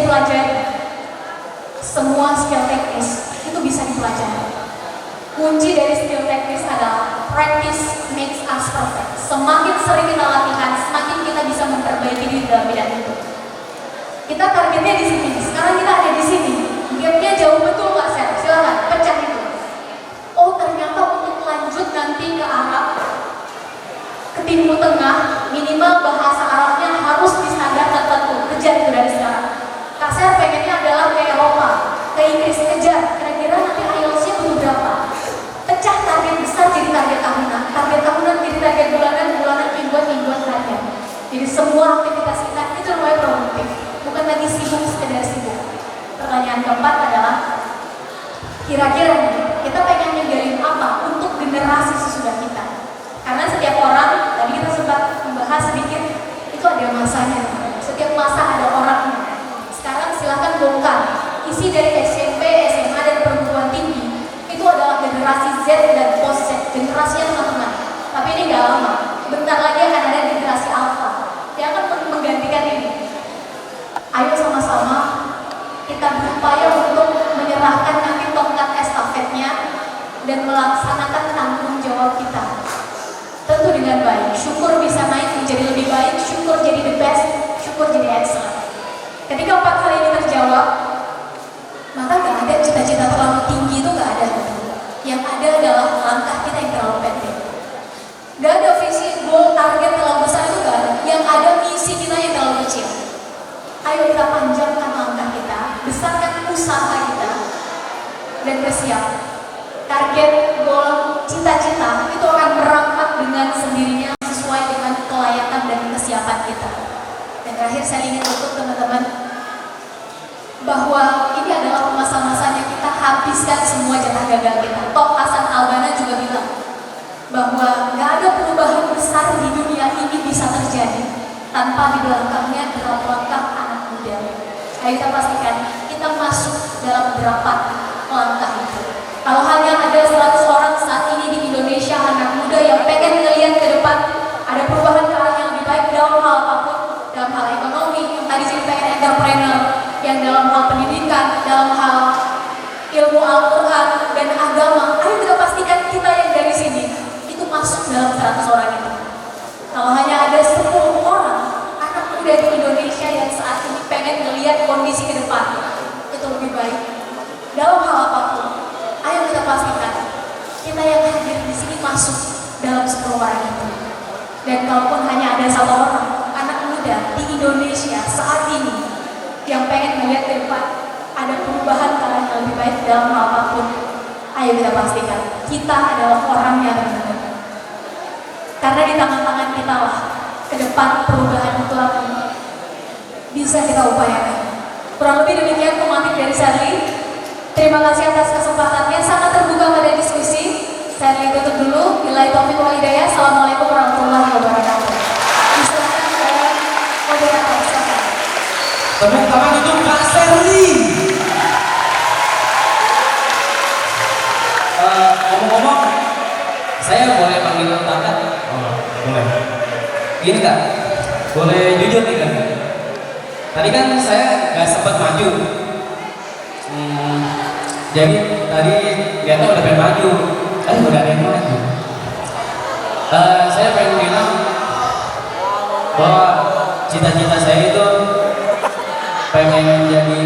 dipelajari. Semua skill teknis itu bisa dipelajari. Kunci dari skill teknis adalah practice makes us perfect. Semakin sering kita latihan, semakin kita bisa memperbaiki diri dalam bidang itu. Kita targetnya di sini, sekarang kita ada di sini. Gapnya jauh betul nggak, Sel? Silakan pecah itu. Oh, ternyata untuk lanjut nanti ke Arab, ke Timur Tengah, minimal bahasa Arabnya harus di standar tertentu. Kejar itu dari sekarang. Kak Sel pengennya adalah ke Eropa, ke Inggris, kejar. Kira-kira nanti IELTS-nya butuh berapa? Pecah target besar jadi target tahunan, target tahunan jadi target bulanan, bulanan mingguan harian. Jadi semua aktivitas kita itu mulai produktif, bukan lagi sibuk sekedar sibuk. Pertanyaan keempat adalah, kira-kira kita pengen ninggalin apa untuk generasi sesudah kita? Karena setiap orang, tadi kita sempat membahas sedikit, itu ada masanya. Setiap masa ada orangnya. Sekarang silahkan bongkar isi dari SMP, SMA, dan perguruan tinggi. Itu adalah generasi Z dan post Z, generasinya teman-teman. Tapi ini gak lama, bentar lagi akan ada generasi Alpha yang akan menggantikan ini. Ayo sama-sama kita berupaya untuk menyerahkan nanti tongkat estafetnya dan melaksanakan tanggung jawab kita. Tentu dengan baik, syukur bisa naik menjadi lebih baik, syukur jadi the best, syukur jadi excellent. Ketika 4 hal ini terjawab, maka gak ada cita-cita terlalu tinggi, itu gak ada. Yang ada adalah langkah kita yang terlalu pendek. Gak ada visi, goal, target terlalu besar, itu gak ada. Yang ada misi kita yang terlalu kecil. Ayo kita panjangkan langkah kita, besarkan usaha kita, dan bersiap. Target, goal, cita-cita itu akan merapat dengan sendirinya sesuai dengan kelayakan dan kesiapan kita. Dan terakhir saya ingin tutup teman-teman, bahwa ini adalah masa-masanya kita habiskan semua jatah gagal kita. Toh Hasan Albana juga bilang bahwa gak ada perubahan besar di dunia ini bisa terjadi tanpa di belakangnya derap langkah anak muda. Ayo kita pastikan kita masuk dalam derapan langkah itu. Kalau hanya ada 100 orang saat ini di Indonesia anak muda yang pengen ngelihat ke depan ada perubahan ke arah yang lebih baik dalam hal apapun, dalam hal ekonomi, yang tadi jadi pengen entrepreneur, yang dalam hal pendidikan, dalam hal ilmu Al-Quran dan agama, ayo kita pastikan kita yang dari sini itu masuk dalam 100 orang itu. Kalau hanya ada 10 orang anak muda di Indonesia yang saat ini pengen ngelihat kondisi ke depan itu lebih baik dalam hal apapun, ayo kita pastikan kita yang hadir di sini masuk dalam 10 orang itu. Dan kalaupun hanya ada 1 orang anak muda di Indonesia saat ini yang pengen melihat ke depan ada perubahan ke arah yang lebih baik dalam hal apapun, ayo kita pastikan kita adalah orang yang benar. Karena di tangan-tangan kita lah ke depan perubahan itu akan bisa kita upayakan. Kurang lebih demikian pemantik dari Sherly. Terima kasih atas kesempatannya, sangat terbuka pada diskusi. Sherly tutup dulu. Billahi taufiq wal hidayah. Assalamualaikum warahmatullahi wabarakatuh. Silakan ke moderator. Tepuk tangan untuk Kak Sherly. Ngomong-ngomong, saya boleh panggil kakak? Oh, boleh. Gini Kak, boleh jujur nih Kak. Tadi kan saya nggak sempat maju. Jadi tadi lihatnya udah pengen maju, udah ada yang maju. Saya pengen bilang bahwa cita-cita saya itu pengen jadi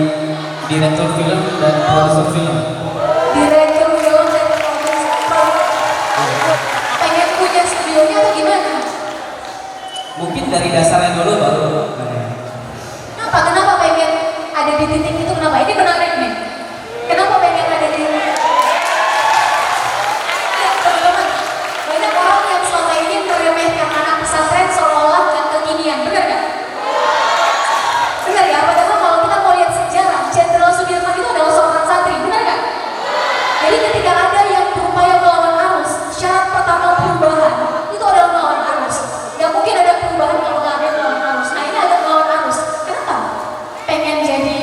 direktur film dan produser film. Direktur film dan produser. Pengen punya studionya atau gimana? Mungkin dari dasarnya dulu baru. Kenapa pengen ada di titik itu? Kenapa? Ini menarik nih. Kenapa pengen ada di titik? Ya, teman-teman, banyak orang yang selama ini meremehkan anak pesantren seolah dan kekinian, benar nggak? Benar ya, padahal kalau kita mau lihat sejarah, Jenderal Sudirman itu adalah seorang santri, benar nggak? Jadi ketika ada yang berupaya melawan arus, syarat pertama perubahan itu adalah melawan arus. Gak mungkin ada perubahan kalau nggak ada melawan arus. Nah ini ada melawan arus. Kenapa? Pengen jadi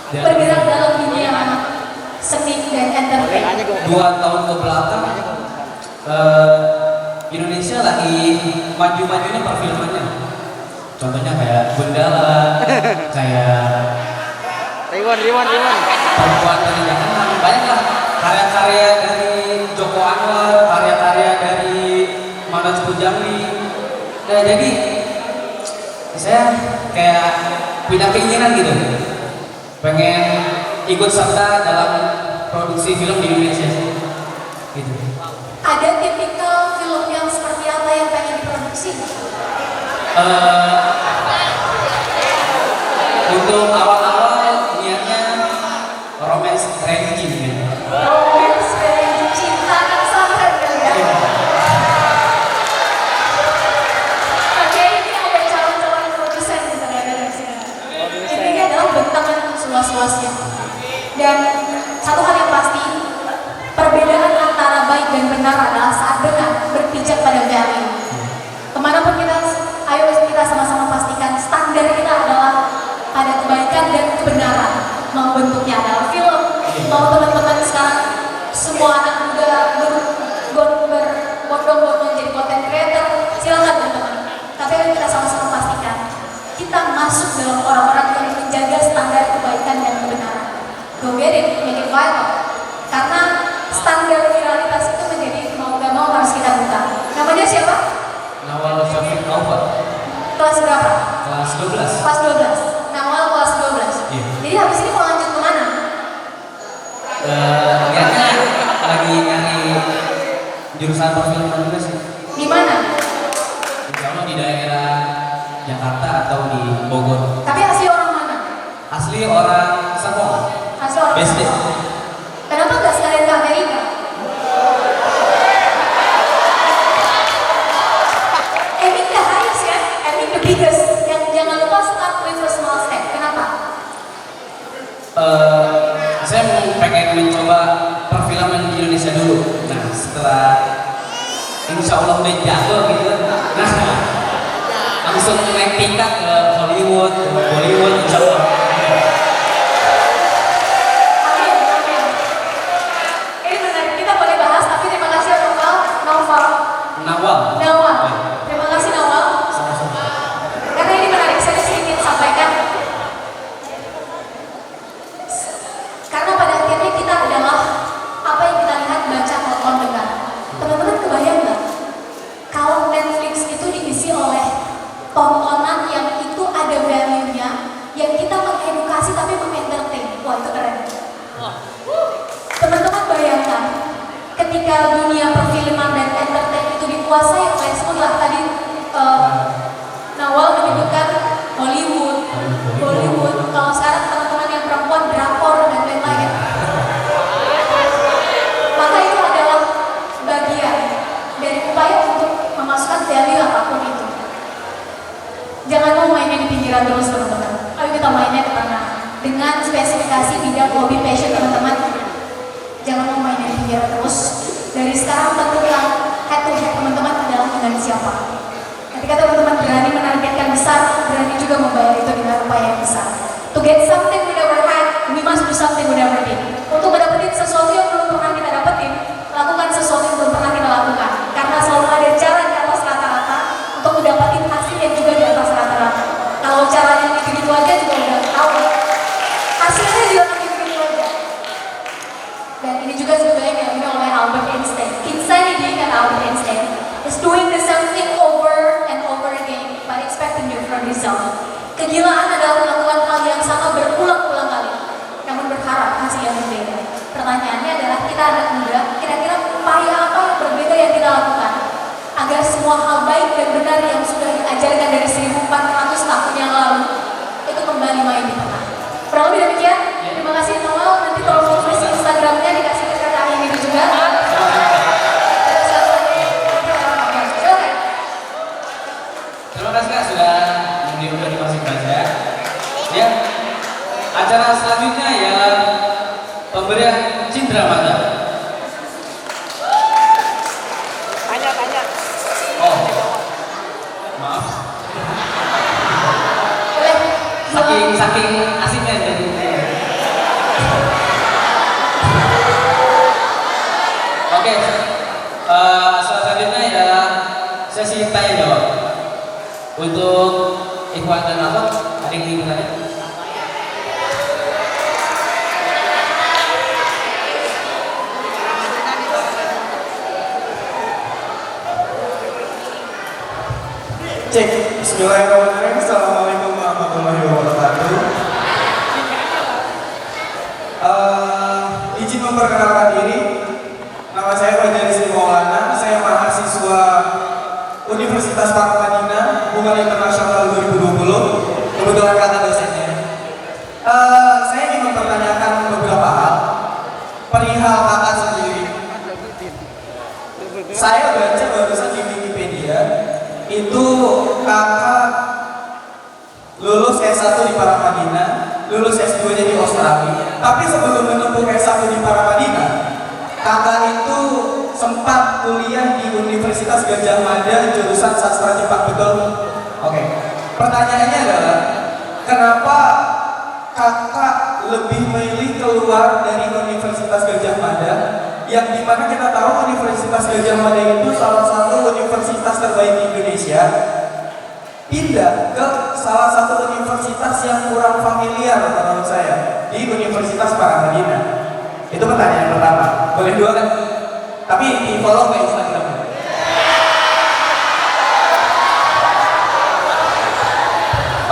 bergerak dalam dunia seni dan entertainment. 2 tahun ke belakang, Indonesia lagi maju-majunya perfilmannya. Contohnya kayak Gundala, kayak Riwan. Perempuan dari Jakarta, banyak lah karya-karya dari Joko Anwar, karya-karya dari Manoj Pujanggi. Nah, jadi saya kayak punya keinginan gitu, pengen ikut serta dalam produksi film di Indonesia gitu. Ada tipikal film yang seperti apa yang pengen diproduksi? Untuk awal-awal niatnya romance religi gitu. Romance dari cinta dan sahabat kali ya. Oke, ini ada calon-calon produsen di dari sini. Intinya adalah bentangan seluas-luasnya. Dan satu hal yang pasti, perbedaan antara baik dan benar adalah saat benar berpijak pada value. Kemanapun kita, ayo kita sama-sama pastikan standar kita adalah pada kebaikan dan kebenaran. Mau bentuknya adalah film, mau teman-teman sekarang semua anak muda berbondong-bondong jadi content creator, silakan teman-teman. Tapi ayo kita sama-sama pastikan kita masuk dalam orang-orang yang menjaga standar kebaikan dan kebenaran. Go get it, make it viral. Karena standar viralitas itu menjadi mau gak mau harus kita buka. Namanya siapa? Nawal Syafiq Aufa, Kelas berapa? kelas 12. Kelas 12. Nawal kelas 12. Iya. Jadi habis ini mau lanjut kemana? Niatnya lagi nyari jurusan perfilman juga sih. Di mana? Insya Allah di daerah Jakarta atau di Bogor. Tapi asli orang mana? Asli orang Serpong. Asli orang BSD. Kenapa nggak sekalian ke Amerika? Aiming the highest ya, aiming the biggest. Yang jangan lupa start with a small step. Kenapa? Saya pengen mencoba perfilman di Indonesia dulu. Nah, setelah insya Allah udah jago gitu, nah langsung naik tingkat ke Hollywood, ke Bollywood, insya Allah. Amin, amin. Ini menarik, kita boleh bahas, tapi terima kasih ya Nawal. Nawal. Terima kasih Nawal. Sama-sama. Karena ini menarik, saya sedikit sampaikan. Karena pada akhirnya kita adalah apa yang kita lihat, baca, tonton, dengar. Teman-teman kebayang nggak? Kalau Netflix itu diisi oleh tontonan yang itu ada value-nya, yang kita mengedukasi tapi mengentertain. Wah, itu keren. Teman-teman bayangkan, ketika dunia perfilman dan entertain itu dikuasai oleh semua tadi Nawal menyebutkan Hollywood, Bollywood. Kalau sekarang teman-teman yang perempuan drakor dan lain-lain. Maka itu adalah bagian dari upaya untuk memasukkan value apapun itu. Jangan mau mainnya di pinggiran terus teman-teman. Ayo kita mainnya di tengah dengan spesifikasi bidang hobi passion teman-teman. Jangan mau mainnya di pinggiran terus. Dari sekarang tentukan head to head teman-teman adalah dengan siapa. Ketika teman-teman berani menargetkan besar, berani juga membayar itu dengan upaya yang besar. To get something we never had, we must do something we never did. Untuk mendapatkan sesuatu yang belum pernah kita dapetin, lakukan sesuatu yang belum pernah kita lakukan. Karena selalu ada cara di atas rata-rata untuk mendapatkan hasil yang juga di atas rata-rata. Kalau caranya gitu-gitu aja juga udah tahu, hasilnya juga akan gitu-gitu aja. Dan ini juga sebenarnya diambil oleh Albert Einstein. Insanity kan Albert Einstein is doing the same thing over and over again but expecting different result. Kegilaan adalah melakukan hal yang sama berulang-ulang kali, namun berharap hasil yang berbeda. Pertanyaannya adalah kita anak muda, kira-kira upaya apa yang berbeda yang kita lakukan agar semua hal baik dan benar yang sudah diajarkan dari 1400 tahun yang lalu itu kembali main di tengah. Kurang lebih demikian. Terima kasih Nawal. Nanti tolong tulis Instagramnya dikasih ke kakak yang itu juga. Terima kasih Kak sudah diundang di Masjid Baja. Ya, acara selanjutnya ya pemberian Cindra Mata. Tanya. Oh, maaf. Boleh. Saking asiknya jadi. Oke, selanjutnya ya sesi tanya jawab. Untuk Ikhwan dan akhwat, ada yang ingin bertanya? Cek, bismillahirrahmanirrahim. Assalamualaikum warahmatullahi wabarakatuh. Izin memperkenalkan diri. Nama saya Fajar Rizky Maulana. Saya mahasiswa Universitas Madinah Hubungan Internasional 2020. Kebetulan kata dosennya. Saya ingin mempertanyakan beberapa hal perihal kakak sendiri. Saya baca barusan di Wikipedia itu kakak lulus S1 di Paramadina, lulus S2-nya di Australia. Tapi sebelum menempuh S1 di Paramadina, kakak itu sempat kuliah di Universitas Gadjah Mada jurusan sastra Jepang, betul? Oke. Pertanyaannya adalah kenapa kakak lebih memilih keluar dari Universitas Gadjah Mada, yang dimana kita tahu Universitas Gadjah Mada itu salah satu universitas terbaik di Indonesia, pindah ke salah satu universitas yang kurang familiar menurut saya, di Universitas Paramadina. Itu pertanyaan pertama. Boleh dua kan? Tapi di follow ke Instagram.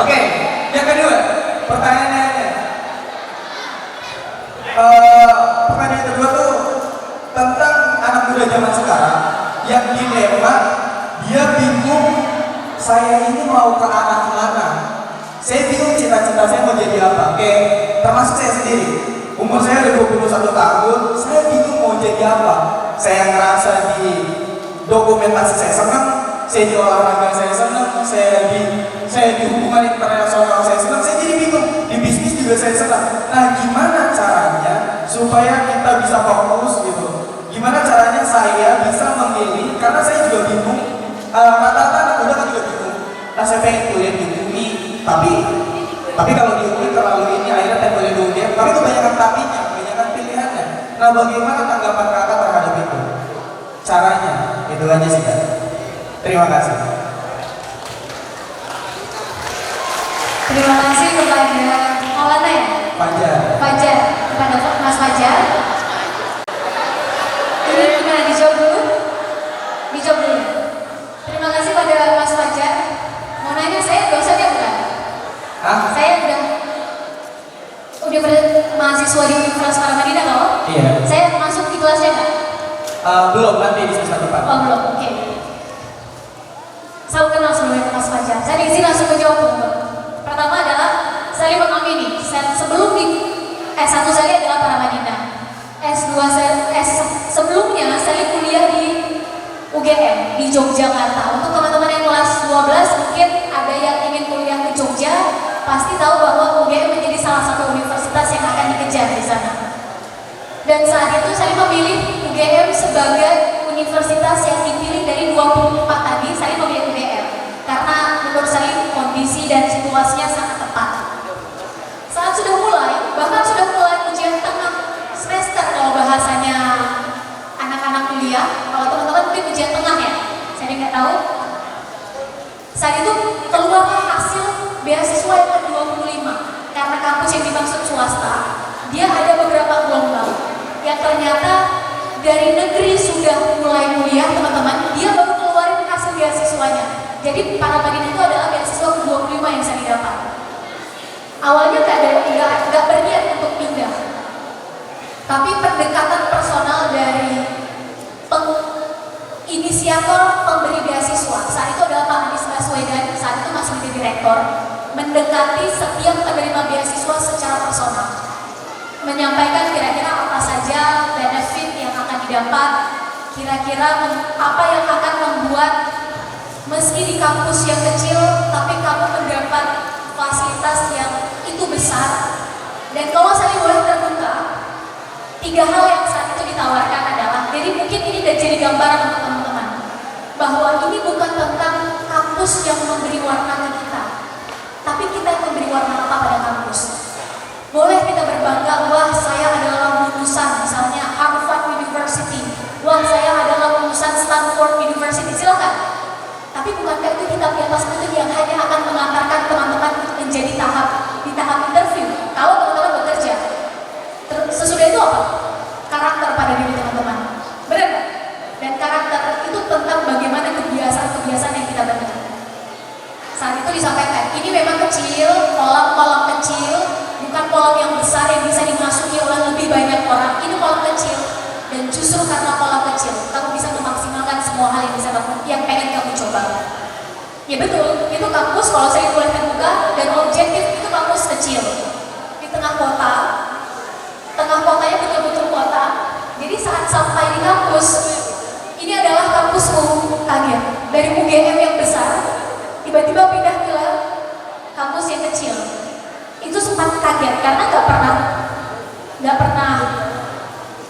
Oke, yang kedua, pertanyaannya. Pertanyaan kedua tuh tentang anak muda zaman sekarang yang dilema, dia bingung saya ini mau ke arah mana. Saya bingung cita-cita saya mau jadi apa. Oke, termasuk saya sendiri. Umur saya udah 21 tahun, saya bingung mau jadi apa. Saya ngerasa di dokumentasi saya senang, saya di olahraga saya senang, saya di hubungan internasional saya senang, saya jadi bingung. Di bisnis juga saya senang. Nah, gimana caranya supaya kita bisa fokus gitu? Gimana caranya saya bisa memilih? Karena saya juga bingung. Rata-rata anak muda kan juga bingung. Nah, saya pengen kuliah di UI, tapi kalau di UI terlalu ini akhirnya tempelnya di UI. Tapi kebanyakan tapinya, kebanyakan pilihannya. Nah, bagaimana tanggapan kakak terhadap itu? Caranya, itu aja sih kan. Terima kasih. Terima kasih kepada Maulana ya? Fajar, kepada Mas Fajar. Ini gimana, dijawab dulu? Dijawab dulu. Terima kasih pada Mas Fajar. Mau nanya, saya dosennya bukan? Hah? Saya udah mahasiswa di Universitas Paramadina loh. Iya. Saya masuk di kelasnya nggak? Belum, nanti di semester depan. Oh belum, oke. Saya kenal sebelumnya Mas Fajar. Saya diizin langsung menjawab dulu. Pertama adalah saya mengamini. Sebelum di S1 saya adalah Paramadina. S2 sebelumnya saya kuliah di UGM di Yogyakarta. Untuk teman-teman yang kelas 12 mungkin ada yang ingin kuliah ke Jogja, pasti tahu bahwa UGM menjadi salah satu universitas yang akan dikejar di sana. Dan saat itu saya memilih UGM sebagai universitas yang dipilih dari 24 tadi. Saya memilih UGM karena menurut saya kondisi dan situasinya sangat tepat. Saat sudah mulai, bahkan sudah mulai ujian tengah semester kalau bahasanya anak-anak kuliah. Kalau teman-teman mungkin ujian tengah ya, saya nggak tahu. Saat itu keluarlah hasil beasiswa yang ke-25 karena kampus yang dimaksud swasta, dia ada beberapa gelombang yang ternyata dari negeri sudah mulai kuliah teman-teman, dia baru keluarin hasil beasiswanya. Jadi Paramadina itu adalah beasiswa ke-25 yang saya dapat. Awalnya nggak berniat untuk pindah, tapi pendekatan personal dari inisiator pemberi beasiswa saat itu adalah Pak Anies Baswedan, saat itu masih menjadi rektor, mendekati setiap penerima beasiswa secara personal, menyampaikan kira-kira apa saja benefit yang akan didapat, kira-kira apa yang akan membuat meski di kampus yang kecil tapi kamu mendapat fasilitas yang itu besar. Dan kalau saya boleh terbuka, 3 hal yang saat itu ditawarkan adalah, jadi mungkin ini udah jadi gambaran untuk teman-teman bahwa ini bukan tentang kampus yang memberi warna ke kita, tapi kita yang memberi warna apa pada kampus. Boleh kita berbangga, wah saya adalah lulusan misalnya Harvard University, wah saya adalah lulusan Stanford University, silakan. Tapi Tapi bukankah itu hitam di atas putih yang hanya akan mengantarkan teman-teman menjadi di tahap interview kalau teman-teman bekerja. Sesudah itu apa? Karakter pada diri teman-teman. Benar nggak? Dan karakter itu tentang bagaimana kebiasaan-kebiasaan yang kita bangun. Saat itu disampaikan, ini memang kecil, kolam-kolam kecil, bukan kolam yang besar yang bisa dimasuki oleh lebih banyak orang. Ini kolam kecil, dan justru karena kolam kecil, kamu bisa memaksimalkan semua hal yang pengen kamu coba. Ya betul, itu kampus kalau saya boleh terbuka dan objektif itu kampus kecil di tengah kota. Tengah kotanya betul-betul kota. Jadi saat sampai di kampus, ini adalah kampusku, kaget. Dari UGM yang besar, tiba-tiba pindah ke kampus yang kecil. Itu sempat kaget karena nggak pernah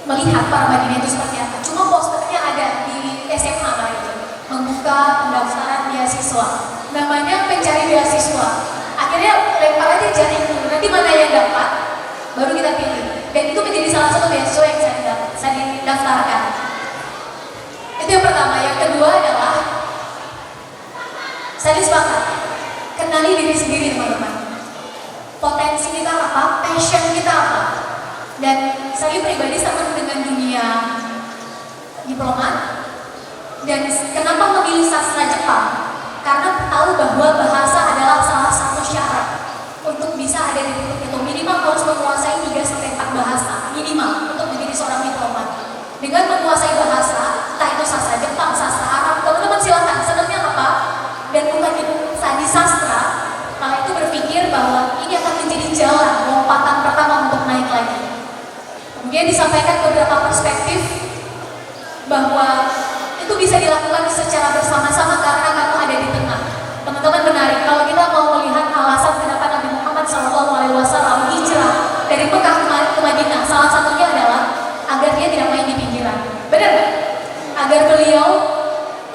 melihat para Madinah itu seperti apa. Cuma posternya ada di SMA lah itu, membuka pendaftaran beasiswa. Namanya pencari beasiswa. Akhirnya lempar aja jaring dulu. Nanti mana yang dapat, baru kita pilih. Dan itu menjadi salah satu beasiswa yang saya daftarkan. Itu yang pertama. Yang kedua adalah saya sepakat, kenali diri sendiri teman-teman. Potensi kita apa? Passion kita apa? Dan saya pribadi senang dengan dunia diplomat. Dan kenapa memilih sastra Jepang? Karena tahu bahwa bahasa adalah salah satu syarat untuk bisa ada di titik itu. Minimal harus menguasai 3-4 bahasa minimal untuk menjadi seorang diplomat. Dengan menguasai bahasa, entah itu sastra Jepang, sastra Arab, teman-teman silakan. Senangnya apa? Dan bukan di sastra, malah itu berpikir bahwa ini akan menjadi jalan lompatan pertama untuk naik lagi. Kemudian disampaikan beberapa perspektif bahwa itu bisa dilakukan secara bersama-sama karena kamu ada di tengah. Teman-teman menarik, kalau kita mau melihat alasan kenapa Nabi Muhammad SAW hijrah dari Mekah ke Madinah, salah satunya adalah agar dia tidak main di pinggiran. Benar nggak? Agar beliau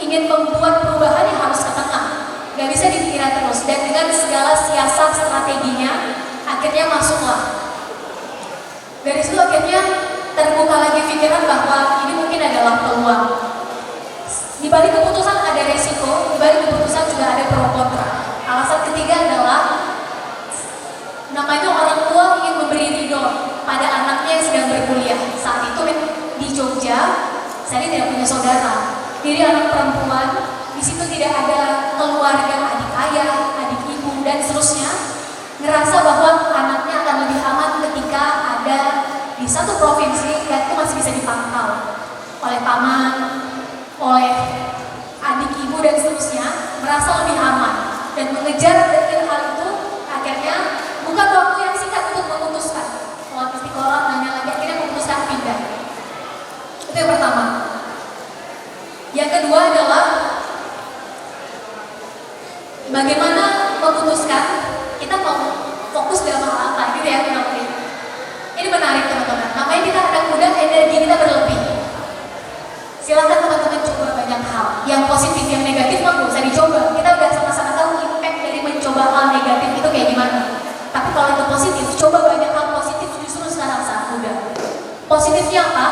ingin membuat perubahan yang harus ke tengah, nggak bisa di pinggiran terus. Dan dengan segala siasat strateginya, akhirnya masuklah. Dari situ akhirnya terbuka lagi pikiran bahwa ini mungkin adalah peluang. Di balik keputusan ada resiko, di balik keputusan juga ada pro kontra. Alasan ketiga adalah namanya orang tua ingin memberi ridho pada anaknya yang sedang berkuliah. Saat itu di Jogja, saya tidak punya saudara, diri anak perempuan, di situ tidak ada keluarga, adik ayah, adik ibu dan seterusnya. Ngerasa bahwa anaknya akan lebih aman ketika ada di satu provinsi dan itu masih bisa dipantau oleh paman, oleh adik ibu dan seterusnya, merasa lebih aman dan mengejar dengan hal itu. Akhirnya bukan waktu yang singkat untuk memutuskan. Kalau istiqoroh nanya lagi, akhirnya memutuskan pindah. Itu yang pertama. Yang kedua adalah bagaimana memutuskan kita mau fokus dalam hal apa gitu ya teman-teman. Ini menarik teman-teman. Namanya kita anak muda, energi kita berlebih. Silakan teman-teman coba banyak hal. Yang positif, yang negatif mah nggak usah dicoba. Kita udah sama-sama tahu impact dari mencoba hal negatif itu kayak gimana. Tapi kalau itu positif, coba banyak hal positif justru sekarang saat muda. Positifnya apa?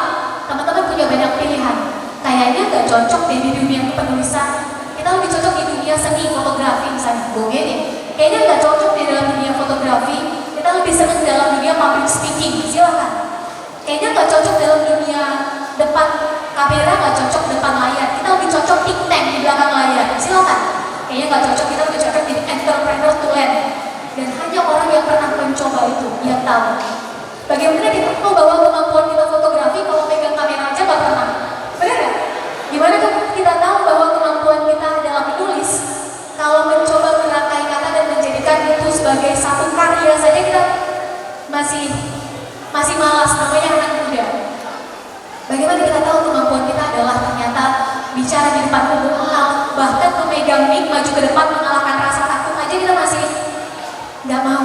Teman-teman punya banyak pilihan. Kayaknya nggak cocok deh di dunia penulisan. Kita lebih cocok di dunia seni, fotografi misalnya. Gini. Kayaknya nggak cocok di dalam dunia fotografi. Kita lebih senang dalam dunia public speaking. Silakan. Kayaknya nggak cocok dalam dunia depan kamera, nggak cocok depan layar. Kita lebih cocok think tank di belakang layar. Silakan. Kayaknya nggak cocok, kita lebih cocok jadi entrepreneur to land. Dan hanya orang yang pernah mencoba itu yang tahu. Bagaimana kita tahu bahwa kemampuan kita fotografi kalau pegang kamera aja nggak pernah. Benar nggak? Gimana kita tahu bahwa kemampuan kita dalam menulis kalau mencoba merangkai kata dan menjadikan itu sebagai satu karya saja kita masih malas, namanya anak muda. Bagaimana kita tahu kemampuan kita adalah ternyata bicara di depan umum, bahkan memegang mic maju ke depan mengalahkan rasa takut aja kita masih nggak mau.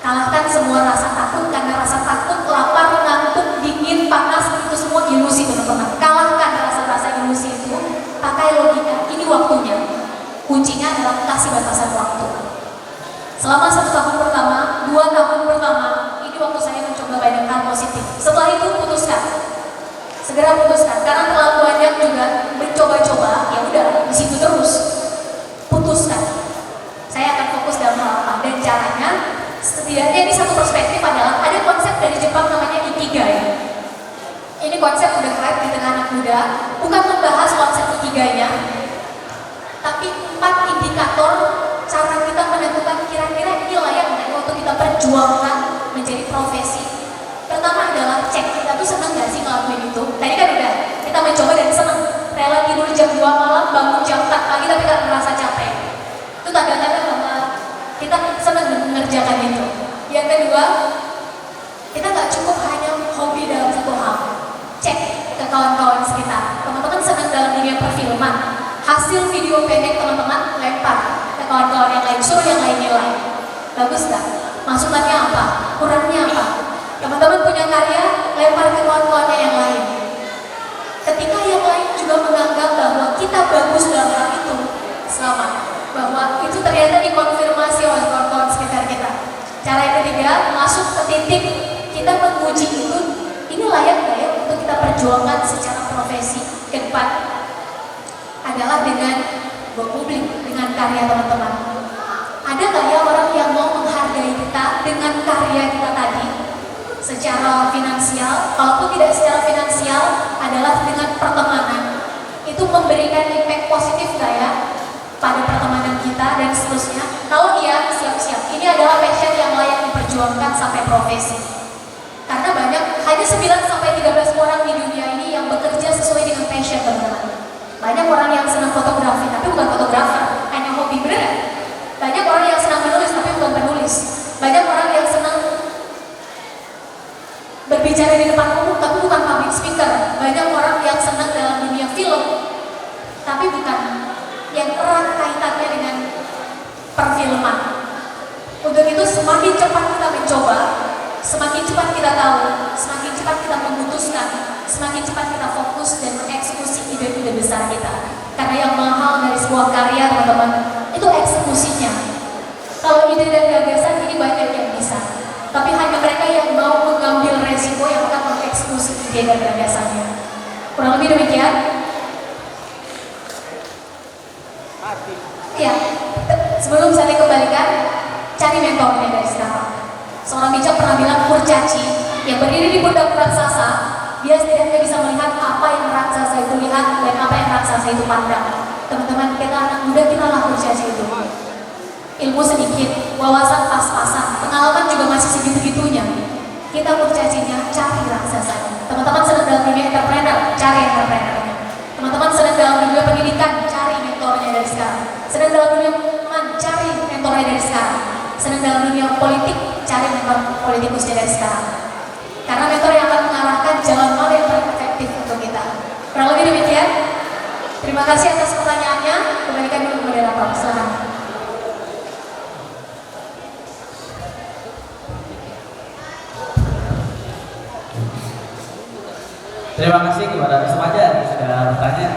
Kalahkan semua rasa takut karena rasa takut, lapar, ngantuk, dingin, panas itu semua ilusi teman-teman. Kalahkan rasa-rasa ilusi itu, pakai logika. Ini waktunya. Kuncinya adalah kasih batasan waktu. Selama 1 tahun pertama, 2 tahun pertama, ini waktu saya mencoba banyak hal positif. Setelah itu putuskan, segera putuskan. Karena terlalu banyak juga mencoba-coba, ya udah di situ terus. konsep udah hype di tengah anak muda, bukan membahas konsep ketiganya, tapi 4 indikator cara kita menentukan kira-kira ini layak nggak untuk kita perjuangkan menjadi profesi. Pertama adalah cek kita tuh seneng nggak sih ngelakuin itu. Tadi kan udah kita mencoba dan seneng, rela tidur jam 2 malam, bangun jam 4 pagi tapi nggak merasa capek. Itu tanda-tanda bahwa kita seneng mengerjakan itu. Yang kedua, kita nggak cukup hanya hobi dalam satu hal. Cek ke kawan-kawan sekitar. Teman-teman senang dalam dunia perfilman. Hasil video pendek teman-teman lempar ke kawan-kawan yang lain, suruh yang lain nilai. Bagus nggak? Masukannya apa? Kurangnya apa? Teman-teman punya karya, lempar ke kawan-kawannya yang lain. Ketika yang lain juga menganggap bahwa kita bagus dalam hal itu, selamat. Bahwa itu ternyata dikonfirmasi oleh kawan-kawan sekitar kita. Cara yang ketiga, masuk ke titik kita menguji itu, ini layak nggak ya untuk kita perjuangkan secara profesi ke depan, adalah dengan berpublik, dengan karya teman-teman. Ada nggak ya orang yang mau menghargai kita dengan karya kita tadi secara finansial? Kalaupun tidak secara finansial, adalah dengan pertemanan. Itu memberikan impact positif nggak ya pada pertemanan kita dan seterusnya? Kalau iya, siap-siap. Ini adalah passion yang layak diperjuangkan sampai profesi. Karena banyak, hanya 9-13 orang di dunia ini yang bekerja sesuai dengan passion, teman-teman. Banyak orang yang senang fotografi, tapi bukan fotografer, hanya hobi, bener gak? Banyak orang yang senang menulis, tapi bukan penulis. Banyak orang yang senang berbicara di depan umum, tapi bukan public speaker. Banyak orang yang senang dalam dunia film, tapi bukan yang erat kaitannya dengan perfilman. Untuk itu semakin cepat kita mencoba, semakin cepat kita tahu, semakin cepat kita memutuskan, semakin cepat kita fokus dan mengeksekusi ide-ide besar kita. Karena yang mahal dari sebuah karya, teman-teman, itu eksekusinya. Kalau ide dan gagasan ini banyak yang bisa, tapi hanya mereka yang mau mengambil resiko yang akan mengeksekusi ide dan gagasannya. Kurang lebih demikian. Ya, sebelum saya kembalikan, cari mentornya dari sekarang. Seorang bijak pernah bilang, kurcaci yang berdiri di pundak raksasa, dia setidaknya bisa melihat apa yang raksasa itu lihat dan apa yang raksasa itu pandang. Teman-teman, kita anak muda, kita lah kurcaci itu. Ilmu sedikit, wawasan pas-pasan, pengalaman juga masih segitu-gitunya. Kita kurcacinya, cari raksasanya. Teman-teman sedang dalam dunia entrepreneur, cari entrepreneurnya. Teman-teman sedang dalam dunia pendidikan, cari mentornya dari sekarang. Sedang dalam dunia teman, cari mentornya dari sekarang. Sedang dalam dunia politik, cari mentor politikusnya dari sekarang. Karena mentor yang akan mengarahkan jalan mana yang paling efektif untuk kita. Kurang lebih demikian. Terima kasih atas pertanyaannya. Kembalikan dulu ke moderator. Silakan. Terima kasih kepada semuanya yang sudah bertanya.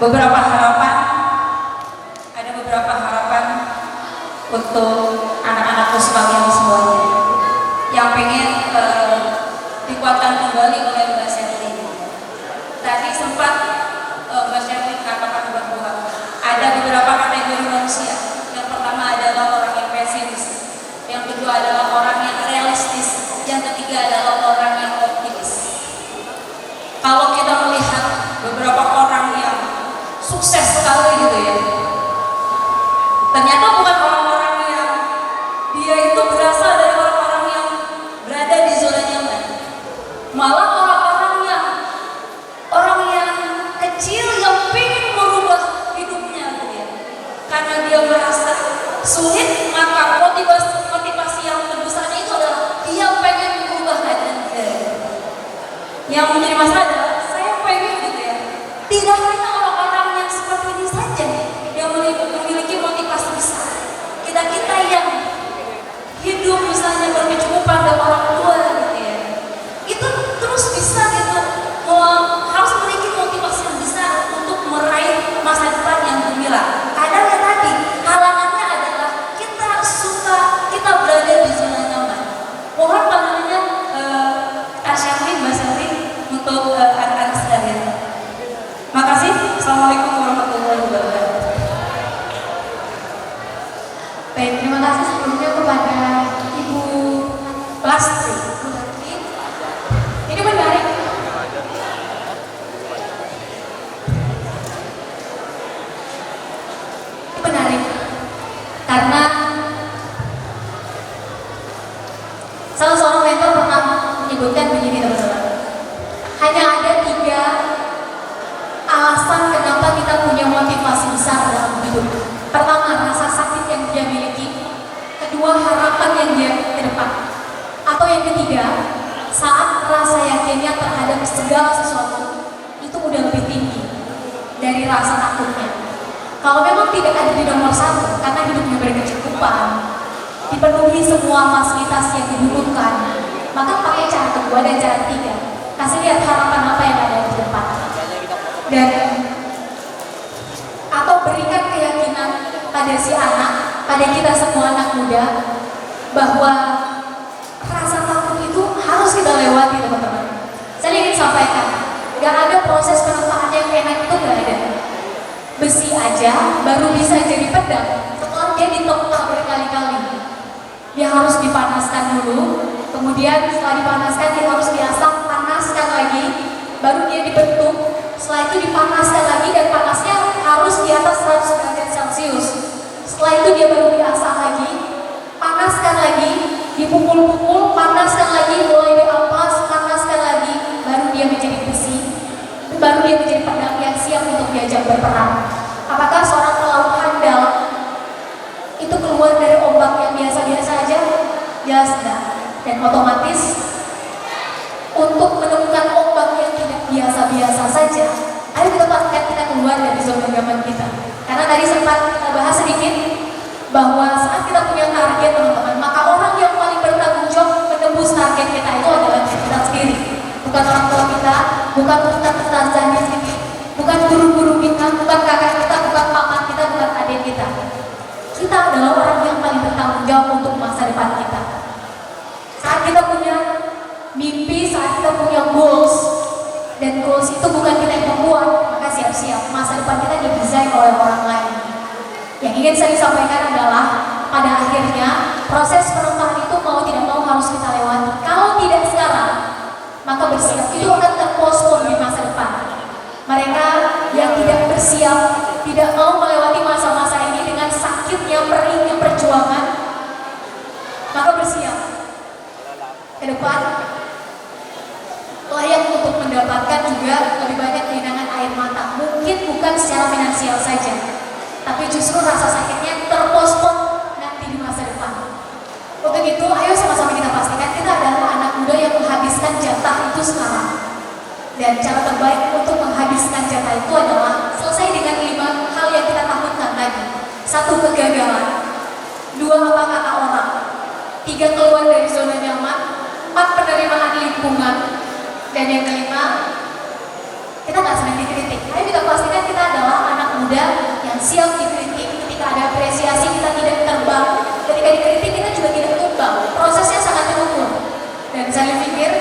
Beberapa harapan, ada beberapa harapan untuk anak-anakku sekalian semuanya yang pengen dikuatkan kembali oleh Mbak Sherly. Tadi sempat Mbak Sherly katakan bahwa ada beberapa kategori manusia. Yang pertama adalah orang yang pesimis, yang kedua adalah orang yang realistis, yang ketiga adalah orang yang optimis. Kalau kita melihat beberapa orang yang sukses sekali gitu ya, ternyata bukan orang-orang yang dia itu berasal dari orang-orang yang berada di zona nyaman, malah orang yang kecil yang pengen merubah hidupnya gitu ya. Karena dia merasa sulit, maka motivasi yang terbesarnya itu adalah dia pengen merubah keadaan dia. Yang menjadi masalah adalah saya program orang tua gitu ya. Itu terus bisa gitu harus memiliki motivasi yang besar untuk meraih masa depan yang gemilang. Kadang ya tadi halangannya adalah kita suka kita berada di zona nyaman. Mohon pandangannya Kak Syafrin, Mbak Syafrin untuk anak-anak sekalian. Makasih. Assalamualaikum warahmatullahi wabarakatuh. Baik, terima kasih sebelumnya kepada Ibu Lastri. Ini menarik. Menarik karena salah seorang mentor pernah menyebutkan begini teman-teman, hanya ada 3 alasan kenapa kita punya motivasi besar dalam hidup. Pertama, rasa sakit yang dia miliki. Kedua, harapan yang dia ke depan. Atau yang ketiga, saat rasa yakinnya terhadap segala sesuatu itu udah lebih tinggi dari rasa takutnya. Kalau memang tidak ada di nomor 1, karena hidupnya berkecukupan, dipenuhi semua fasilitas yang dibutuhkan, maka pakai cara kedua dan cara ketiga. Kasih lihat harapan apa yang ada di depan. Dan atau berikan keyakinan pada si anak, pada kita semua anak muda, bahwa rasa takut itu harus kita lewati teman-teman. Saya ingin sampaikan, gak ada proses penataan yang enak itu, gak ada. Besi aja baru bisa jadi pedang setelah dia ditempa berkali-kali. Dia harus dipanaskan dulu, kemudian setelah dipanaskan dia harus diasap, panaskan lagi, baru dia dibentuk. Setelah itu dipanaskan lagi dan panasnya harus di atas 100 derajat Celcius. Setelah itu dia baru diasah lagi, panaskan lagi, dipukul-pukul, panaskan lagi, mulai diampas, panaskan lagi, baru dia menjadi besi, baru dia menjadi pedang yang siap untuk diajak berperang. Apakah seorang pelaut handal itu keluar dari ombak yang biasa-biasa aja? Jelas enggak. Dan otomatis untuk menemukan ombak yang tidak biasa-biasa saja, ayo kita pastikan kita keluar dari zona nyaman kita. Karena tadi sempat kita bahas sedikit bahwa saat kita punya target teman-teman, maka orang yang paling bertanggung jawab menembus target kita itu adalah kita sendiri. Bukan orang tua kita, bukan ustaz-ustazah sendiri, bukan guru-guru kita, bukan kakak kita, bukan paman kita, bukan adik kita. Kita adalah orang yang paling bertanggung jawab untuk masa depan kita. Saat kita punya mimpi, saat kita punya goals, dan goals itu bukan kita yang membuat, maka siap-siap masa depan kita didesain oleh orang lain. Yang ingin saya sampaikan adalah pada akhirnya proses perubahan itu mau tidak mau harus kita lewati. Kalau tidak sekarang, maka bersiap itu akan terpospon di masa depan. Mereka yang tidak bersiap, tidak mau melewati masa-masa ini dengan sakitnya, perihnya perjuangan, maka bersiap ke depan layak untuk mendapatkan juga lebih banyak kehilangan air mata. Mungkin bukan secara finansial saja, tapi justru rasa sakitnya terpospon nanti di masa depan. Untuk itu, ayo sama-sama kita pastikan kita adalah anak muda yang menghabiskan jatah itu sekarang. Dan cara terbaik untuk menghabiskan jatah itu adalah selesai dengan 5 hal yang kita takutkan tadi. 1, kegagalan. 2, apa kata orang. 3, keluar dari zona nyaman. 4, penerimaan lingkungan. Dan yang kelima, kita nggak senang dikritik. Ayo kita pastikan kita adalah anak muda yang siap dikritik. Ketika ada apresiasi kita tidak terbang, ketika dikritik kita juga tidak tumbang. Prosesnya sangat terukur. Dan saya pikir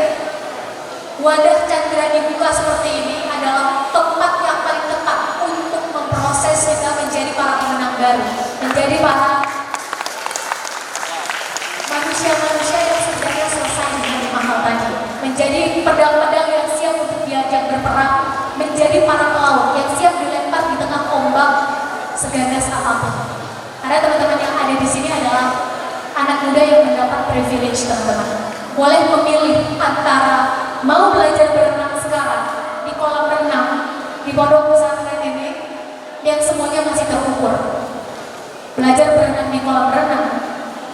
wadah Chandra dibuka seperti ini adalah tempat yang paling tepat untuk memproses kita menjadi para pemenang baru, menjadi para manusia-manusia yang sebenarnya selesai dengan 5 hal tadi, menjadi pedang-pedang yang siap untuk diajak berperang, menjadi para pelaut yang siap dilempar di tengah ombak seganas apapun. Karena teman-teman yang ada di sini adalah anak muda yang mendapat privilege, teman-teman. Boleh memilih antara mau belajar berenang sekarang di kolam renang di pondok pesantren ini yang semuanya masih terukur. Belajar berenang di kolam renang,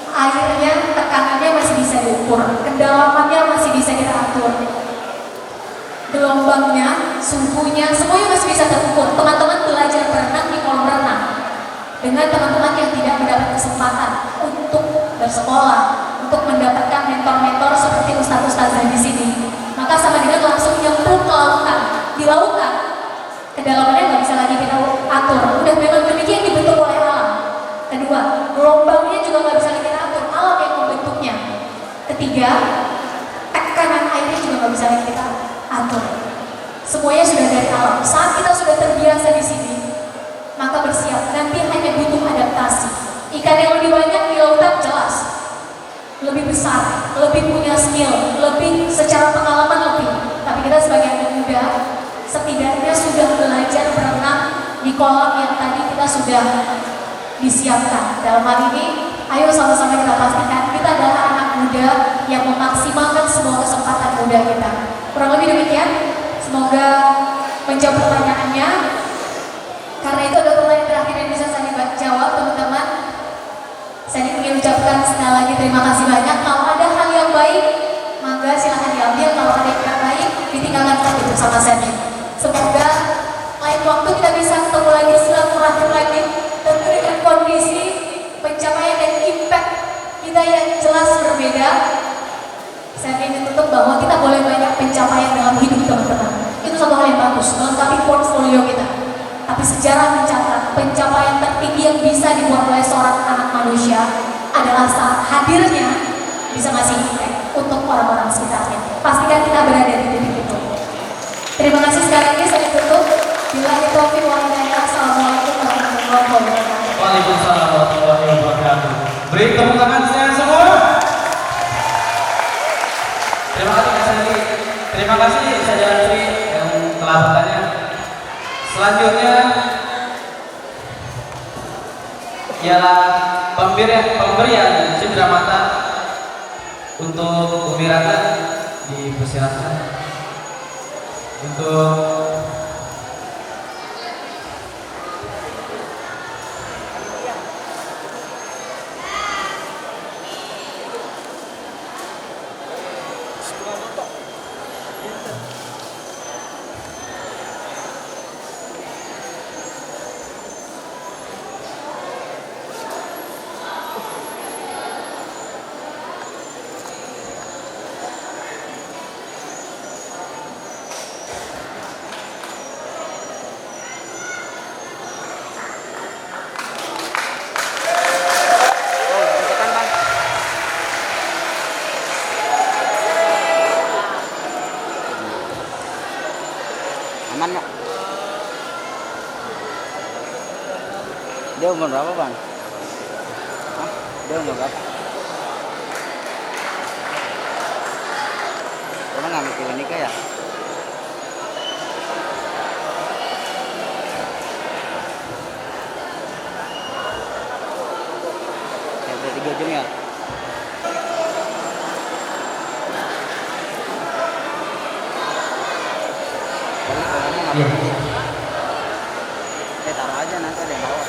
airnya, tekanannya masih bisa diukur, kedalamannya masih bisa diatur, gelombangnya, suhunya, semuanya masih bisa terukur. Teman-teman belajar berenang di kolam renang dengan teman-teman yang tidak mendapat kesempatan untuk bersekolah, untuk mendapatkan mentor-mentor ustadz-ustadzah di sini, maka sama dengan langsung nyemplung ke lautan. Di lautan, kedalamannya nggak bisa lagi kita atur. Udah memang demikian dibentuk oleh alam. Kedua, gelombangnya juga nggak bisa lagi kita atur. Alam yang membentuknya. Ketiga, tekanan airnya juga nggak bisa lagi kita atur. Semuanya sudah dari alam. Saat kita sudah terbiasa di sini, maka bersiap. Nanti hanya butuh adaptasi. Ikan yang lebih banyak di lautan jelas lebih besar, lebih punya skill, lebih secara pengalaman lebih. Tapi kita sebagai anak muda setidaknya sudah belajar berenang di kolam yang tadi kita sudah disiapkan. Dalam hal ini, ayo sama-sama kita pastikan kita adalah anak muda yang memaksimalkan semua kesempatan muda kita. Kurang lebih demikian. Semoga menjawab pertanyaannya. Karena itu adalah pertanyaan terakhir yang bisa saya jawab, teman-teman. Saya ingin ucapkan sekali lagi terima kasih banyak. Kalau ada hal yang baik, maka silahkan diambil. Kalau ada yang tidak baik, ditinggalkan saja bersama saya. Semoga lain waktu kita bisa ketemu lagi, silaturahmi lagi, tentu dengan kondisi pencapaian dan impact kita yang jelas berbeda. Saya ingin tutup bahwa kita boleh banyak pencapaian dalam hidup, teman-teman. Itu satu hal yang bagus, melengkapi portfolio kita. Tapi sejarah mencatat pencapaian tertinggi yang bisa dibuat oleh seorang anak manusia adalah saat hadirnya bisa ngasih impact untuk orang-orang sekitarnya. Pastikan kita berada di titik itu. Terima kasih sekali lagi, saya tutup. Billahi taufiq wal hidayah. Assalamualaikum warahmatullahi wabarakatuh. Waalaikumsalam warahmatullahi wabarakatuh. Beri tepuk tangan saya semua. Terima kasih Kak Sandy. Terima kasih Saudara Sri yang telah bertanya. Selanjutnya ialah pemberian cindera mata untuk Umi Ratna. Dipersilakan untuk Aman nggak? Dia umur berapa bang? Hah? Dia umur berapa? Orang nggak mikir nikah ya? Ya udah 3 jam ya? Iya. Taruh aja nanti ada yang bawa.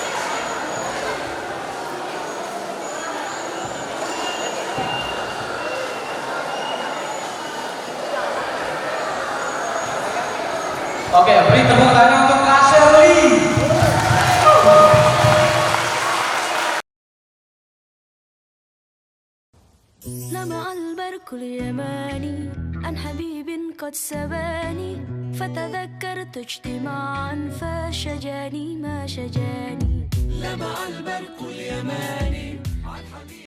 Oke, beri tepuk tangan untuk Kak Shirley. لمع البرق اليماني عن حبيب قد سباني فتذكرت اجتماعا فشجاني ما شجاني. لمع البرق اليماني